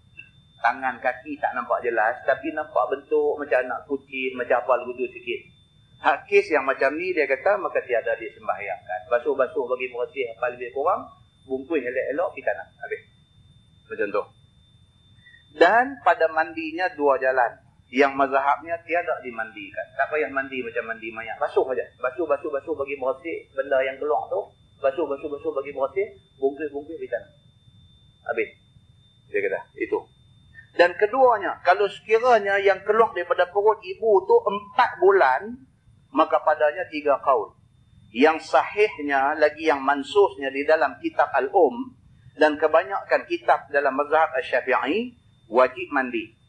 S1: Tangan kaki tak nampak jelas, tapi nampak bentuk macam anak kucing, macam apa lagu tu sikit. Hak kes yang macam ni dia kata, maka tiada disembahyangkan. Basuh-basuh bagi bersih apa lebih kurang, bungkus elok-elok kita nak habis. Macam tu. Dan pada mandinya dua jalan. Yang mazhabnya tiada dimandikan. Tak payah mandi macam mandi mayat. Basuh saja. Basuh bagi bersih benda yang keluar tu. Basuh bagi bersih, bungkus kita nak habis. Dia kata, itu. Dan keduanya, kalau sekiranya yang keluar daripada perut ibu tu 4 bulan, maka padanya 3 qaul. Yang sahihnya, lagi yang mansusnya di dalam kitab Al-Um, dan kebanyakan kitab dalam mazhab Asy-Syafi'i, wajib mandi.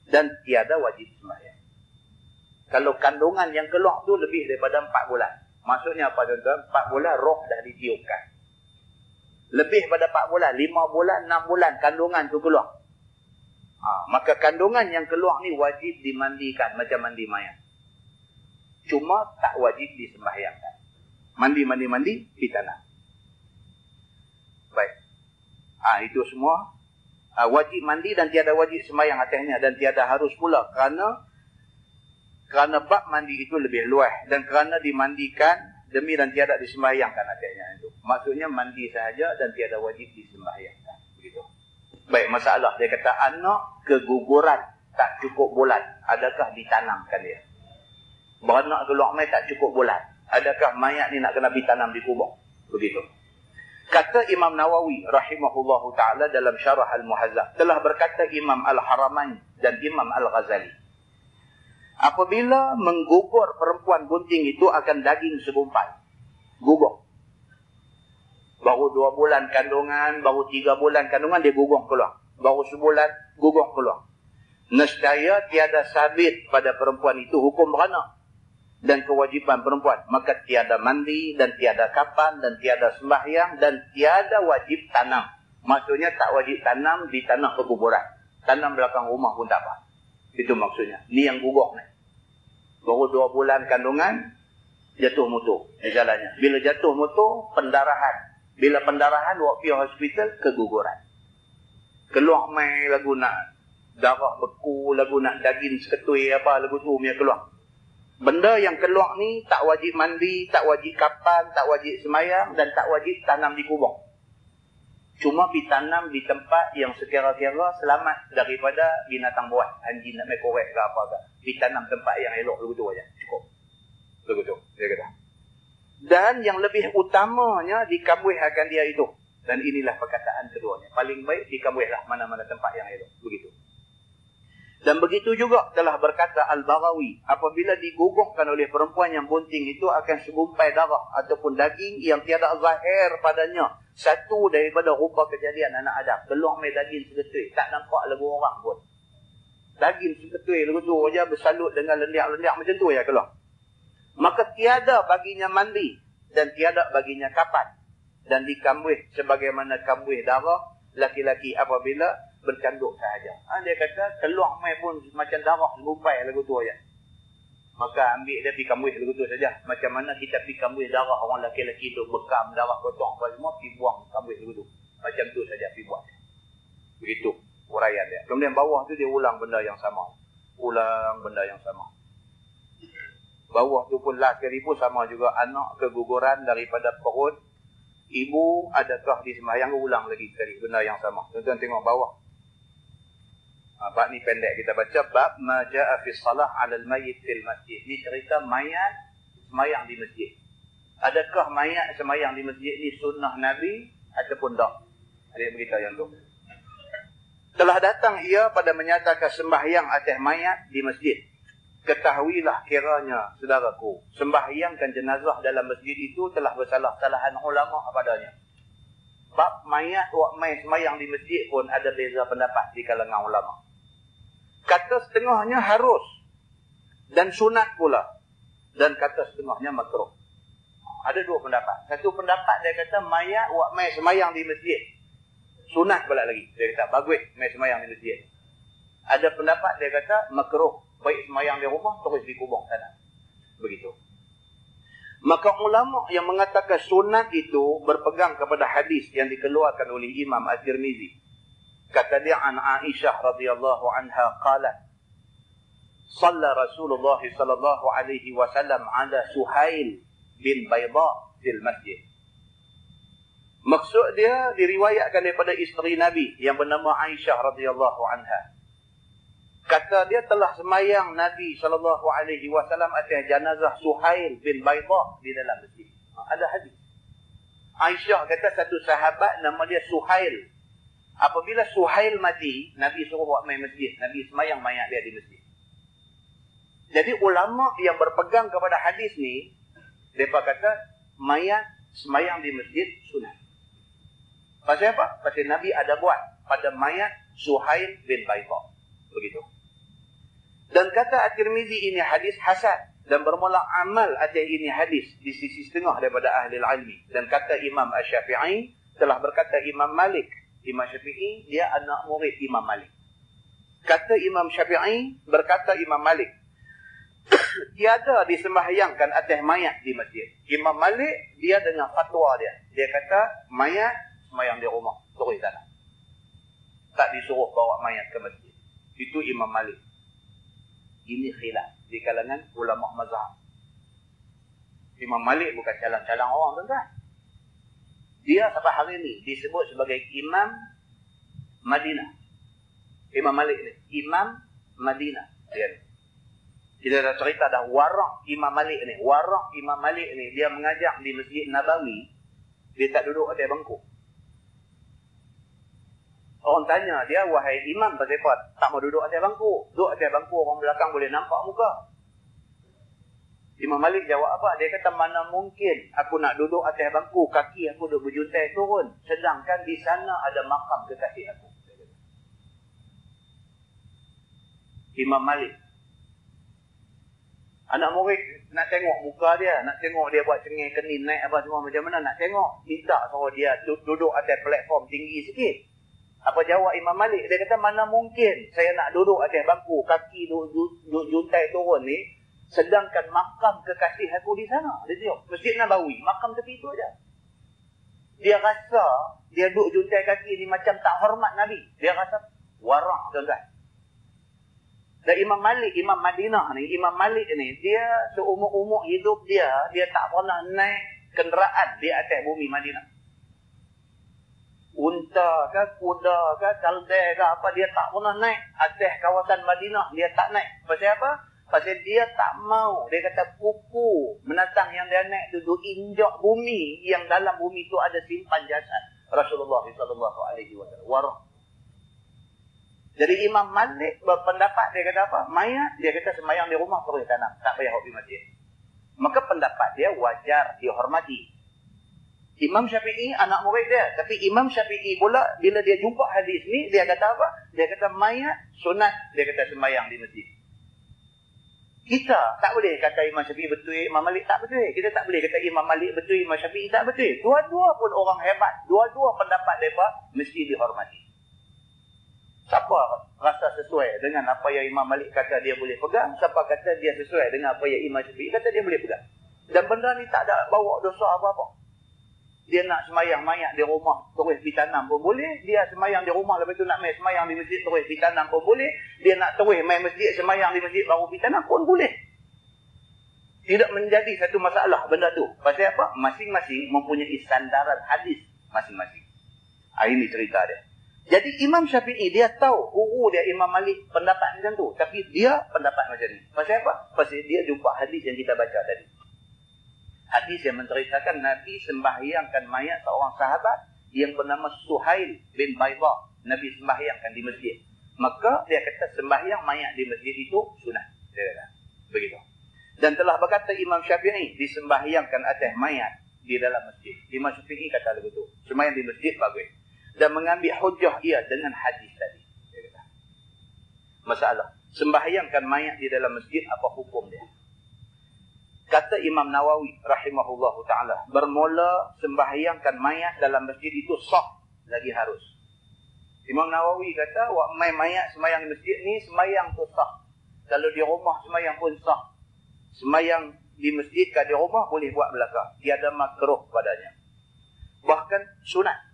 S1: Dan tiada wajib sembahyang. Kalau kandungan yang keluar tu lebih daripada 4 bulan. Maksudnya apa tuan-tuan? 4 bulan roh dah ditiupkan. Lebih pada 4 bulan, 5 bulan, 6 bulan kandungan tu keluar. Maka kandungan yang keluar ni wajib dimandikan macam mandi mayat. Cuma tak wajib disembahyangkan. Mandi, kita nak. Baik. Itu semua. Wajib mandi dan tiada wajib sembahyang atasnya. Dan tiada harus pula kerana bab mandi itu lebih luas. Dan kerana dimandikan demi dan tiada disembahyangkan atasnya itu. Maksudnya mandi sahaja dan tiada wajib disembahyangkan. Begitu. Baik, masalah. Dia kata anak keguguran tak cukup bulan. Adakah ditanamkan dia? Beranak keluar mai tak cukup bulan. Adakah mayat ni nak kena ditanam di kubur? Begitu. Kata Imam Nawawi rahimahullahu ta'ala dalam syarah Al-Muhazzab. Telah berkata Imam Al-Haramain dan Imam Al-Ghazali. Apabila menggugur perempuan gunting itu akan daging segumpal. Gugur. Baru 2 bulan kandungan, baru 3 bulan kandungan, dia gugur keluar. Baru sebulan, gugur keluar. Nescaya tiada sabit pada perempuan itu hukum beranak dan kewajipan perempuan. Maka tiada mandi dan tiada kapan dan tiada sembahyang dan tiada wajib tanam. Maksudnya tak wajib tanam di tanah perkuburan. Tanam belakang rumah pun tak apa. Itu maksudnya. Ni yang gugur ni. Baru 2 bulan kandungan, jatuh mutu di jalannya. Bila jatuh mutu, pendarahan. Bila pendarahan, waktu hospital, keguguran. Keluar mai lagu nak darah beku, lagu nak daging seketui apa, lagu tu punya keluar. Benda yang keluar ni tak wajib mandi, tak wajib kapan, tak wajib semayang dan tak wajib tanam di kubur. Cuma ditanam di tempat yang sekira-kira selamat daripada binatang buas. Anjing nak main korek ke apa ke. Ditanam tempat yang elok, lagu tu aja. Cukup. Lagu tu, dia kata. Dan yang lebih utamanya dikambuhkan dia itu. Dan inilah perkataan keduanya. Paling baik dikambuhlah mana-mana tempat yang elok. Begitu. Dan begitu juga telah berkata Al-Baghawi. Apabila digugurkan oleh perempuan yang bunting itu akan segumpai darah ataupun daging yang tiada zahir padanya. Satu daripada rupa kejadian anak Adam. Keluar mai daging seketui. Tak nampak lagu orang pun. Daging seketui lagu tu aja bersalut dengan lendiak-lendiak macam tu ya keluar. Maka tiada baginya mandi dan tiada baginya kapan. Dan dikambuh sebagaimana kambuh darah laki-laki apabila bercanduk sahaja. Dia kata keluar mai pun macam darah segumpai lagu tu aja. Maka ambil dia pergi kambuh lagu tu saja. Macam mana kita pergi kambuh darah orang laki-laki tu bekam darah kotor apa semua pergi buang kambuh lagu tu. Macam tu saja pergi buat. Begitu uraian dia. Kemudian bawah tu dia ulang benda yang sama. Ulang benda yang sama. Bawah tu pun last kali pun sama juga. Anak keguguran daripada perut ibu, adakah disembahyang? Ulang lagi sekali benda yang sama. Tuan-tuan tengok bawah. Bab ni pendek kita baca. Bab ma ja'a fi salah 'ala al-mayyit fil masjid. Ni cerita mayat sembahyang di masjid. Adakah mayat sembahyang di masjid ni sunnah Nabi ataupun tak? Ada berita yang tu. Telah datang ia pada menyatakan sembahyang atas mayat di masjid. Ketahuilah kiranya, saudaraku, sembahyangkan jenazah dalam masjid itu telah bersalah-salahan ulama padanya. Bab mayat wak mai sembahyang di masjid pun ada beza pendapat di kalangan ulama. Kata setengahnya harus dan sunat pula, dan kata setengahnya makruh. Ada 2 pendapat. Satu pendapat dia kata mayat wak mai sembahyang di masjid sunat pula lagi. Dia kata bagus mai sembahyang di masjid. Ada pendapat dia kata makruh. Baik semayang di rumah, terus dikubur sana. Begitu. Maka ulama yang mengatakan sunat itu berpegang kepada hadis yang dikeluarkan oleh Imam At-Tirmizi. Kata dia an Aisyah radhiyallahu anha qalat, "Shalla Rasulullah sallallahu alaihi wasallam ala Suhail bin Bayda fil masjid." Maksud dia diriwayatkan daripada isteri Nabi yang bernama Aisyah radhiyallahu anha. Kata dia telah semayang Nabi SAW atas jenazah Suhail bin Bayda di dalam masjid. Ada hadis. Aisyah kata satu sahabat nama dia Suhail. Apabila Suhail mati, Nabi suruh buat main masjid. Nabi semayang mayat dia di masjid. Jadi ulama yang berpegang kepada hadis ni, mereka kata mayat semayang di masjid sunat. Pasal apa? Pasal Nabi ada buat pada mayat Suhail bin Bayda. Begitu. Dan kata At-Tirmizi ini hadis hasan dan bermula amal atas ini hadis di sisi setengah daripada ahli ilmi. Dan kata Imam Asy-Syafi'i telah berkata Imam Malik. Imam Syafi'i dia anak murid Imam Malik. Kata Imam Syafi'i berkata Imam Malik tiada disembahyangkan atas mayat di masjid. Imam Malik dia dengan fatwa dia. Dia kata mayat sembahyang di rumah. Terus sana. Tak disuruh bawa mayat ke masjid. Itu Imam Malik. Ini khilaf di kalangan ulama mazhab. Imam Malik bukan calang-calang orang, tuan-tuan. Dia sampai hari ini disebut sebagai Imam Madinah. Imam Malik ni, Imam Madinah. Dia ni. Kita dah cerita dah warak Imam Malik ni. Warak Imam Malik ni, dia mengajar di Masjid Nabawi. Dia tak duduk atas bangku. Orang tanya dia, wahai imam, kenapa tak mau duduk atas bangku? Duduk atas bangku, orang belakang boleh nampak muka. Imam Malik jawab apa? Dia kata, mana mungkin aku nak duduk atas bangku, kaki aku duduk berjuntai turun. Sedangkan di sana ada makam kekasih aku. Imam Malik. Anak murid nak tengok muka dia, nak tengok dia buat cengih kenin naik apa semua macam mana, nak tengok. Minta suruh dia duduk atas platform tinggi sikit. Apa jawab Imam Malik? Dia kata, mana mungkin saya nak duduk atas bangku, kaki duduk juntai turun ni, sedangkan makam kekasih aku di sana. Dia tengok, Masjid Nabawi, makam tepi tu aja. Dia rasa, dia duduk juntai kaki ni macam tak hormat Nabi. Dia rasa warak, tuan-tuan. Dan Imam Malik, Imam Madinah ni, Imam Malik ni, dia seumur-umur hidup dia tak pernah naik kenderaan di atas bumi Madinah. Unta ke, kuda ke, kaldai ke apa, dia tak pernah naik atas kawasan Madinah. Dia tak naik. Pasal apa? Pasal dia tak mau. Dia kata kuku binatang yang dia naik tu injak bumi, yang dalam bumi tu ada simpan jasad Rasulullah SAW. Warah. Jadi Imam Malik berpendapat, dia kata apa? Mayat, dia kata semayang di rumah terus tanam. Tak payah pergi masjid. Maka pendapat dia wajar dihormati. Imam Syafi'i anak murid dia. Tapi Imam Syafi'i pula, bila dia jumpa hadis ni, dia kata apa? Dia kata mayat, sunat, dia kata semayang di masjid. Kita tak boleh kata Imam Syafi'i betul, Imam Malik tak betul. Kita tak boleh kata Imam Malik betul, Imam Syafi'i tak betul. Dua-dua pun orang hebat. Dua-dua pendapat mereka mesti dihormati. Siapa rasa sesuai dengan apa yang Imam Malik kata dia boleh pegang, siapa kata dia sesuai dengan apa yang Imam Syafi'i kata dia boleh pegang. Dan benda ni tak ada bawa dosa apa-apa. Dia nak semayang mayat di rumah terus ditanam pun boleh. Dia semayang di rumah lepas tu nak main semayang di masjid terus ditanam pun boleh. Dia nak terus main masjid semayang di masjid baru ditanam pun boleh. Tidak menjadi satu masalah benda tu. Pasal apa? Masing-masing mempunyai sandaran hadis masing-masing. Ini cerita dia. Jadi Imam Syafi'i dia tahu guru dia Imam Malik pendapat macam tu. Tapi dia pendapat macam ni. Pasal apa? Pasal dia jumpa hadis yang kita baca tadi. Hadis yang menceritakan Nabi sembahyangkan mayat seorang sahabat yang bernama Suhail bin Baydah. Nabi sembahyangkan di masjid. Maka dia kata sembahyang mayat di masjid itu sunat. Dia kata. Begitu. Dan telah berkata Imam Syafi'i disembahyangkan atas mayat di dalam masjid. Imam Syafi'i kata begitu. Sembahyang di masjid bagus. Dan mengambil hujah ia dengan hadis tadi. Dia kata. Masalah. Sembahyangkan mayat di dalam masjid, apa hukum dia? Kata Imam Nawawi rahimahullahu ta'ala, bermula sembahyangkan mayat dalam masjid itu sah lagi harus. Imam Nawawi kata, wak mai mayat semayang di masjid ni, semayang tu sah. Kalau di rumah semayang pun sah. Semayang di masjid ke di rumah boleh buat belakang. Tiada makruh padanya. Bahkan sunat.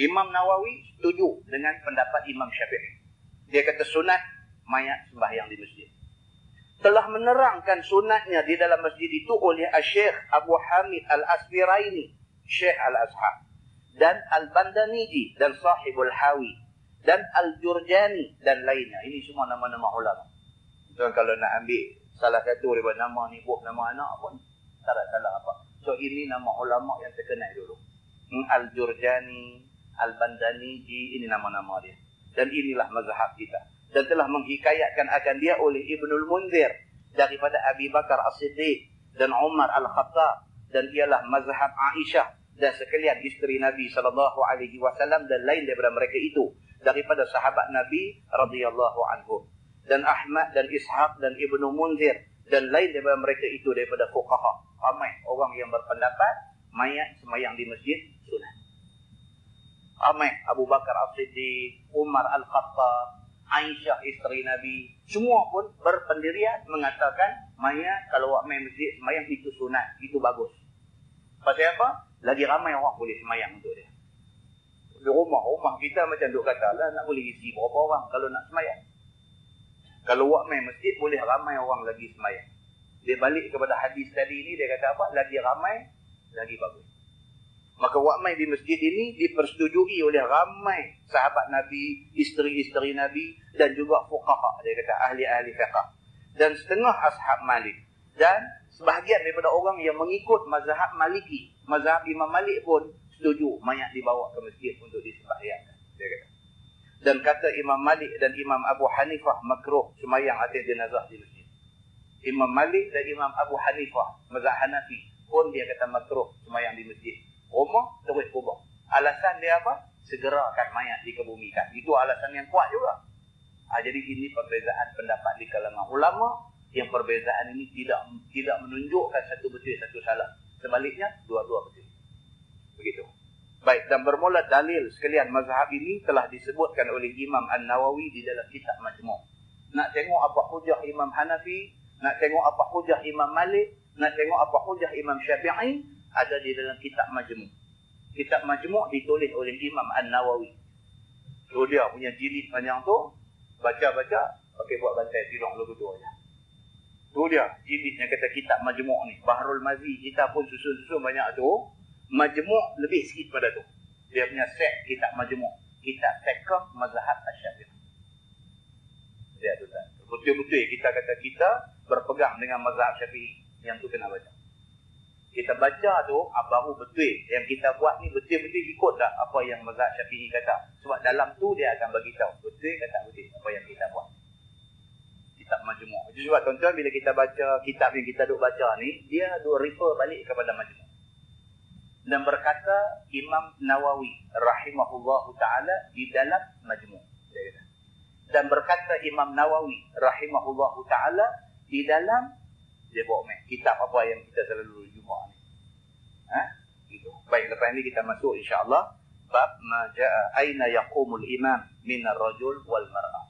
S1: Imam Nawawi setuju dengan pendapat Imam Syafi'i. Dia kata sunat mayat sembahyang di masjid. Telah menerangkan sunatnya di dalam masjid itu oleh Syekh Abu Hamid Al-Asfiraini, Syekh Al-Azhar, dan Al-Bandaniji, dan Sahibul Hawi, dan Al-Jurjani, dan lainnya. Ini semua nama-nama ulama. So, kalau nak ambil salah satu daripada nama ni, buah nama anak pun, tak ada salah apa. So, ini nama ulama yang terkenal dulu. Al-Jurjani, Al-Bandaniji, ini nama-nama dia. Dan inilah mazhab kita. Dan telah menghikayatkan akan dia oleh Ibnul Munzir daripada Abi Bakar As-Siddiq dan Umar Al-Khattab, dan ialah mazhab Aisyah dan sekalian isteri Nabi SAW dan lain daripada mereka itu daripada sahabat Nabi radhiyallahu anhum, dan Ahmad dan Ishaq dan Ibnu Munzir dan lain daripada mereka itu daripada fuqaha. Ramai orang yang berpendapat mayat semayang di masjid sunat. Ramai Abu Bakar As-Siddiq, Umar Al-Khattab, Aisyah isteri Nabi, semua pun berpendirian mengatakan mayat kalau awak main masjid semayang itu sunat, itu bagus. Pasal apa? Lagi ramai orang boleh semayang untuk dia. Di rumah kita macam duk kata lah, nak boleh isi berapa orang kalau nak semayang. Kalau awak main masjid boleh ramai orang lagi semayang. Dia balik kepada hadis tadi ni, dia kata apa? Lagi ramai, lagi bagus. Maka wakmai di masjid ini dipersetujui oleh ramai sahabat Nabi, isteri-isteri Nabi dan juga fuqaha, dia kata ahli-ahli fiqh. Dan setengah ashab Malik. Dan sebahagian daripada orang yang mengikut mazhab Maliki, mazhab Imam Malik pun setuju mayat dibawa ke masjid untuk disembahyangkan, dia kata. Dan kata Imam Malik dan Imam Abu Hanifah makruh sembahyang atas jenazah di masjid. Imam Malik dan Imam Abu Hanifah mazhab Hanafi pun dia kata makruh sembahyang di masjid. Rumah terus kubur. Alasan dia apa? Segerakan mayat dikebumikan. Itu alasan yang kuat juga. Jadi ini perbezaan pendapat di kalangan ulama, yang perbezaan ini tidak menunjukkan satu betul satu salah. Sebaliknya dua-dua betul. Begitu. Baik, dan bermula dalil sekalian mazhab ini telah disebutkan oleh Imam An-Nawawi di dalam kitab Majmu'. Nak tengok apa hujah Imam Hanafi, nak tengok apa hujah Imam Malik, nak tengok apa hujah Imam Syafi'i, ada di dalam kitab Majmu'. Kitab Majmu' ditulis oleh Imam An-Nawawi. So dia punya jilid panjang tu, baca-baca, pakai buat bantai tidur begitu aja. Tu dia jilid yang kata kitab Majmu' ni. Bahrul Mazi kita pun susun-susun banyak tu. Majmu' lebih sikit pada tu. Dia punya set kitab Majmu'. Kitab fiqh mazhab Asy-Syafi'i. Dia tu kan. Betul-betul kita kata kita berpegang dengan mazhab Syafi'i. Yang tu kena baca. Kita baca tu, baru betul. Yang kita buat ni betul-betul ikut tak apa yang mazhab Syafi'i kata. Sebab dalam tu dia akan bagi tahu betul ke tak betul apa yang kita buat. Kitab Majmu'. Itu sebab tuan-tuan bila kita baca kitab yang kita duk baca ni, dia duk refer balik kepada Majmu'. Dan berkata Imam Nawawi rahimahullahu ta'ala di dalam Majmu'. Dan berkata Imam Nawawi rahimahullahu ta'ala di dalam, dia bawa kitab apa yang kita selalu jumpa ni. Gitu. Baik, lepas ni kita masuk insya-Allah bab ma jaa aina yaqumul imam min ar-rajul wal mar'ah.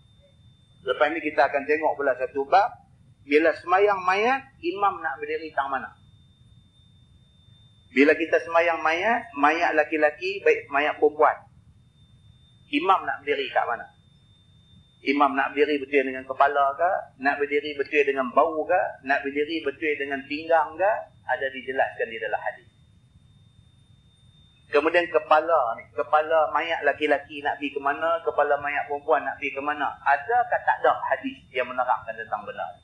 S1: Lepas ni kita akan tengok pula satu bab, bila semayang mayat, imam nak berdiri tang mana. Bila kita semayang mayat, mayat laki-laki, baik mayat perempuan, imam nak berdiri kat mana? Imam nak berdiri betul dengan kepala ke? Nak berdiri betul dengan bau ke? Nak berdiri betul dengan pinggang ke? Ada dijelaskan di dalam hadis. Kemudian kepala ni, kepala mayat laki-laki nak pergi ke mana? Kepala mayat perempuan nak pergi ke mana? Ada ke tak ada hadis yang menerangkan tentang benda ni?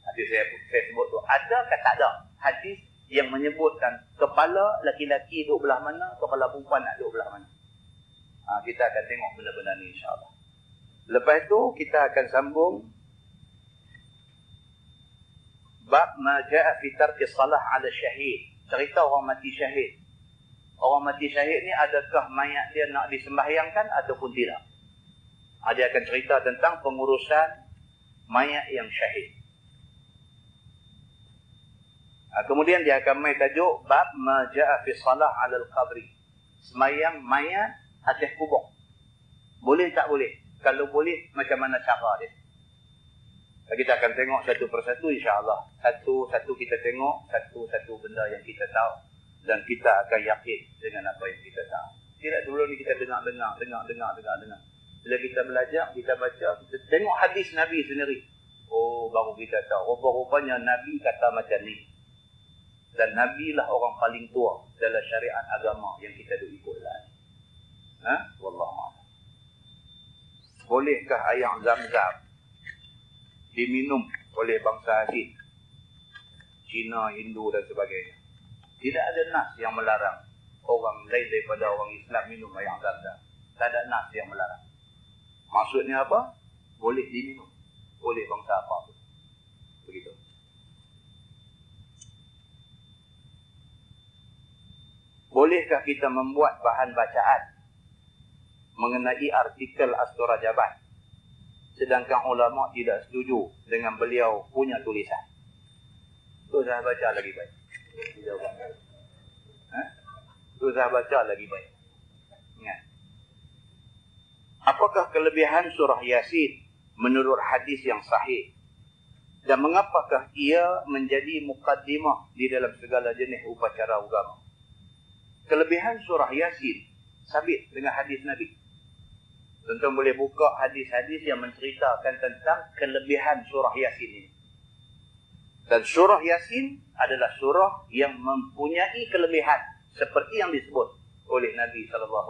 S1: Hadis saya sebut tu. Ada ke tak ada hadis yang menyebutkan kepala laki-laki duduk belah mana? Kepala perempuan nak duduk belah mana? Kita akan tengok benda-benda ni insya-Allah. Lepas tu kita akan sambung bab ma jaa fi tarki salah ala syahid. Cerita orang mati syahid. Orang mati syahid ni adakah mayat dia nak disembahyangkan ataupun tidak? Dia akan cerita tentang pengurusan mayat yang syahid. Kemudian dia akan main tajuk bab ma jaa fi salah ala al-qabri. Sembahyang mayat atas kubur. Boleh tak boleh? Kalau boleh, macam mana cara dia? Kita akan tengok satu persatu insya-Allah. Satu-satu kita tengok, satu-satu benda yang kita tahu. Dan kita akan yakin dengan apa yang kita tahu. Tidak sebelum ni kita dengar. Bila kita belajar, kita baca, kita tengok hadis Nabi sendiri. Oh, baru kita tahu. Rupa-rupanya Nabi kata macam ni. Dan Nabi lah orang paling tua dalam syariat agama yang kita duk ikut lah ni. Wallahualam. Bolehkah air Zam-Zam diminum oleh bangsa asing, Cina, Hindu dan sebagainya? Tidak ada nas yang melarang orang lain daripada orang Islam minum air Zam-Zam. Tak ada nas yang melarang. Maksudnya apa? Boleh diminum oleh bangsa apa pun. Begitu. Bolehkah kita membuat bahan bacaan mengenai artikel Astur-Rajabat, sedangkan ulama tidak setuju dengan beliau punya tulisan? Tu saya baca lagi baik. Tu saya baca lagi baik. Ingat. Apakah kelebihan surah Yasin menurut hadis yang sahih? Dan mengapakah ia menjadi mukaddimah di dalam segala jenis upacara agama? Kelebihan surah Yasin sabit dengan hadis Nabi. Tuan-tuan boleh buka hadis-hadis yang menceritakan tentang kelebihan surah Yasin ini. Dan surah Yasin adalah surah yang mempunyai kelebihan Seperti yang disebut oleh Nabi SAW.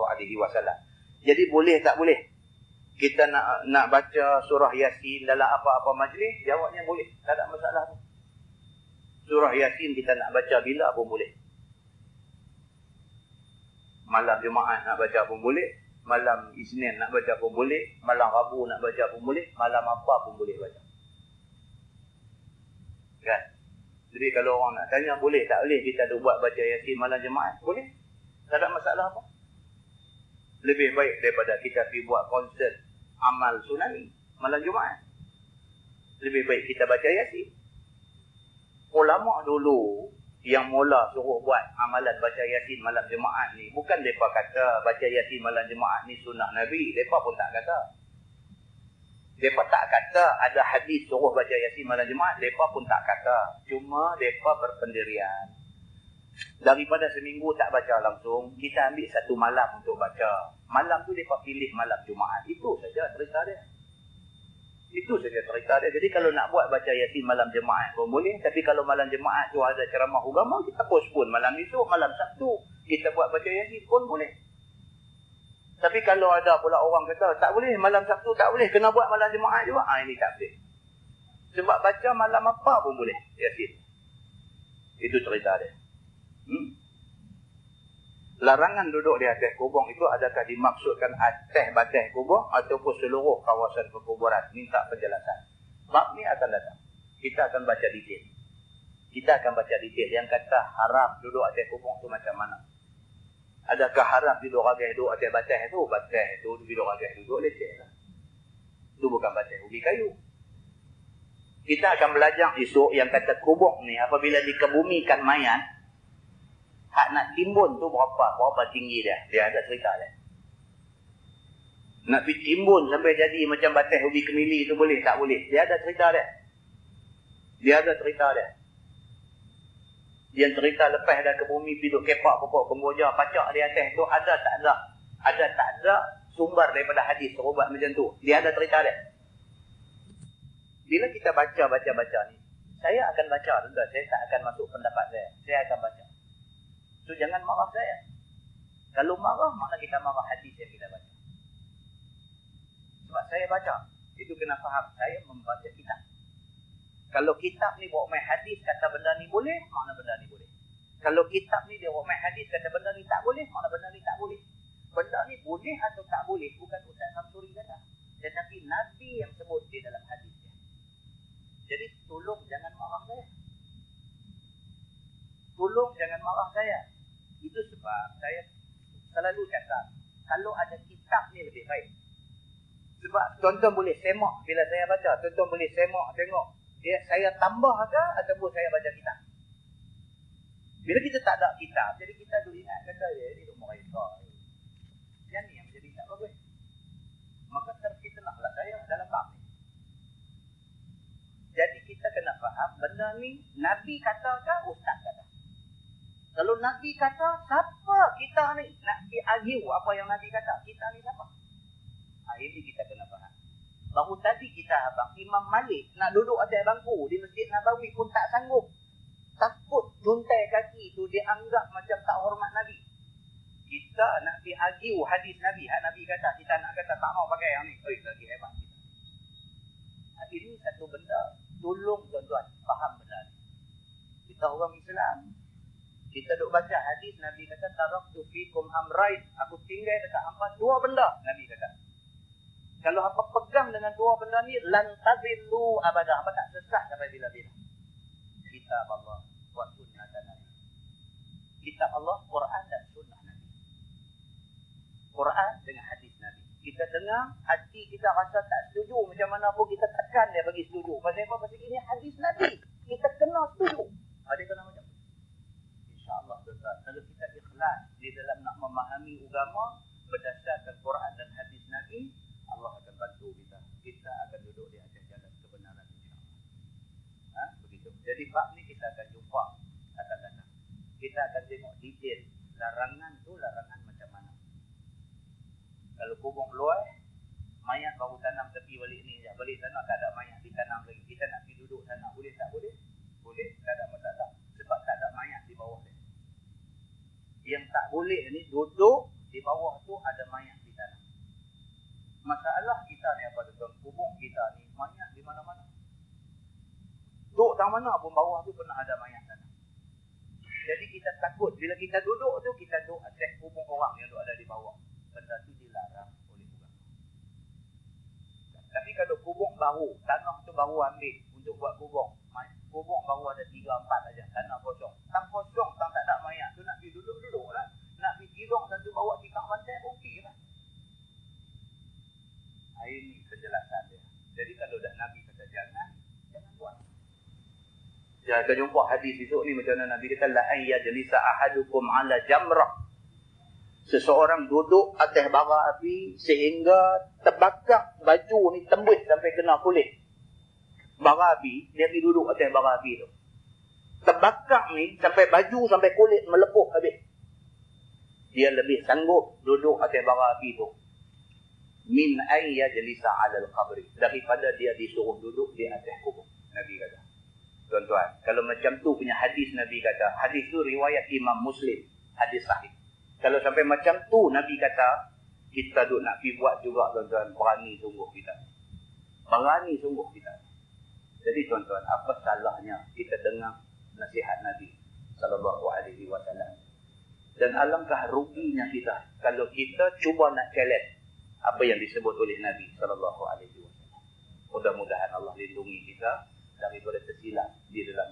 S1: Jadi boleh tak boleh kita nak baca surah Yasin dalam apa-apa majlis? Jawabnya boleh. Tak ada masalah. Surah Yasin kita nak baca bila pun boleh. Malam Jumaat nak baca pun boleh. Malam Isnin nak baca pun boleh. Malam Rabu nak baca pun boleh. Malam apa pun boleh baca. Kan? Jadi kalau orang nak tanya boleh tak boleh kita ada buat baca Yasin malam Jumaat? Boleh. Tak ada masalah apa. Lebih baik daripada kita pergi buat konsert amal tsunami malam Jumaat. Lebih baik kita baca Yasin. Ulama dulu yang mula suruh buat amalan baca Yasin malam Jumaat ni, bukan mereka kata baca Yasin malam Jumaat ni sunnah Nabi. Mereka pun tak kata. Mereka tak kata ada hadis suruh baca Yasin malam Jumaat. Mereka pun tak kata. Cuma mereka berpendirian. Daripada seminggu tak baca langsung, kita ambil satu malam untuk baca. Malam tu mereka pilih malam Jumaat. Itu saja cerita dia. Itu saja cerita dia. Jadi kalau nak buat baca Yasin malam Jumaat pun boleh. Tapi kalau malam Jumaat tu ada ceramah agama, kita postpone malam esok, malam Sabtu. Kita buat baca Yasin pun boleh. Tapi kalau ada pula orang kata, tak boleh, malam Sabtu tak boleh, kena buat malam Jumaat juga. Ini tak boleh. Sebab baca malam apa pun boleh Yasin. Itu cerita dia. Larangan duduk di atas kubur itu adakah dimaksudkan atas batas kubur ataupun seluruh kawasan perkuburan? Minta penjelasan. Bab ni akan datang. Kita akan baca detail. Kita akan baca detail yang kata haram duduk atas kubur tu macam mana. Adakah haram duduk atas batas itu? Batas itu duduk atas duduk leceh lah. Itu bukan batas ubi kayu. Kita akan belajar esok yang kata kubur ni apabila dikebumikan mayat, hak nak timbun tu berapa tinggi dia. Dia ada cerita dia. Nak pergi timbun sampai jadi macam batas ubi kemili tu boleh tak boleh. Dia ada cerita dia. Dia ada cerita dia. Yang cerita lepas dah ke bumi pergi duk kepak pokok kemboja, pacak di atas tu ada tak ada. Ada tak ada sumber daripada hadis serubat macam tu. Dia ada cerita dia. Bila kita baca ni, saya akan baca tuan-tuan. Saya tak akan masuk pendapat saya. Saya akan baca. So jangan marah saya. Kalau marah, makna kita marah hadis yang kita baca. Sebab saya baca. Itu kena faham. Saya membaca kitab. Kalau kitab ni bawa main hadis kata benda ni boleh, makna benda ni boleh. Kalau kitab ni dia bawa main hadis kata benda ni tak boleh, makna benda ni tak boleh. Benda ni boleh atau tak boleh bukan Ustaz Samsuri kata. Tetapi Nabi yang sebut di dalam hadis dia. Jadi tolong jangan marah saya. Tolong jangan marah saya. Itu sebab saya selalu cakap, kalau ada kitab ni lebih baik. Sebab tuan-tuan boleh semak bila saya baca. Tuan-tuan boleh semak, tengok. Saya tambah ke ataupun saya baca kitab. Bila kita tak ada kitab, jadi kita dulu ingat kata, ini rumah mereka. Yang ni yang jadi tak bagus. Maka terfitnahlah saya dalam bab ni. Jadi kita kena faham, benda ni Nabi kata ke Ustaz kata. Kalau Nabi kata, siapa kita ni? Nak argue apa yang Nabi kata. Kita ni siapa? Ini kita kena faham. Baru tadi kita abang, Imam Malik nak duduk atas bangku di Masjid Nabawi pun tak sanggup. Takut juntai kaki tu dianggap macam tak hormat Nabi. Kita nak argue hadis Nabi. Nabi kata, kita nak kata tak mau pakai yang ni. Lagi hebat kita. Ini satu benda. Tolong tuan-tuan faham benda ni. Kita orang Islam. Kita duk baca hadis, Nabi kata, taraktu fikum amrain. Aku tinggal dekat hampa dua benda, Nabi kata. Kalau hampa pegang dengan dua benda ni, lan tadillu abadah. Hampa tak sesat sampai bila-bila. Kitab Allah wa sunnah Nabi. Kitab Allah, Quran dan sunnah Nabi. Quran dengan hadis Nabi. Kita dengar, hati kita rasa tak setuju. Macam mana pun kita tekan dia bagi setuju. Pasal apa? Pasal ini hadis Nabi. Kita kena setuju. Ada kena macam tu. InsyaAllah tuan-tuan, kalau kita ikhlas di dalam nak memahami agama berdasarkan Quran dan hadis Nabi, Allah akan bantu kita. Kita akan duduk di atas jalan kebenaran insyaAllah. Begitu. Jadi bab ni kita akan jumpa akan datang. Kita akan tengok detail larangan tu larangan macam mana. Kalau kubur luar, mayat baru tanam tepi balik ni, balik sana tak ada mayat ditanam lagi. Kita nak pergi duduk sana, boleh tak boleh? Boleh, tak ada masalah. Sebab tak ada mayat di bawah dia. Yang tak boleh ni duduk di bawah tu ada mayat di tanah. Masalah kita ni apa tuan? Kubur kita ni mayat di mana-mana. Duduk tang mana pun bawah tu pernah ada mayat tanah. Jadi kita takut bila kita duduk tu, kita duduk atas kubur orang yang ada di bawah. Benda tu dilarang oleh agama. Tapi kalau kubur baru, tanah tu baru ambil untuk buat kubur. Kubur baru ada 3-4 aja, tanah kosong. Tang kosong, tang tak ada mayat tu nak pergi duduk-duduk lah. Nak pergi tidur satu bawa tikar pantai, okey lah. Ini penjelasan dia. Jadi kalau dah Nabi kata jangan buat. Ya, kita jumpa hadis esok ni macam mana Nabi kata la ayya jalisa ahadukum ala jamrah. Seseorang duduk atas bara api sehingga terbakar baju ni tembus sampai kena kulit. Bara api, dia pergi duduk atas bara api tu. Terbakar ni sampai baju sampai kulit melepuh habis. Dia lebih sanggup duduk atas bara api tu. Min ayya jalisa ala al-qabri. Daripada dia disuruh duduk di atas kubur. Nabi kata. Tuan-tuan, kalau macam tu punya hadis Nabi kata, hadis tu riwayat Imam Muslim, hadis sahih. Kalau sampai macam tu Nabi kata, kita duk nak pergi buat juga tuan-tuan, berani sungguh kita. Berani sungguh kita. Jadi tuan-tuan, apa salahnya kita dengar nasihat Nabi sallallahu alaihi wasallam. Dan alangkah ruginya kita kalau kita cuba nak challenge apa yang disebut oleh Nabi sallallahu alaihi wasallam. Mudah-mudahan Allah lindungi kita daripada tersilap di dalam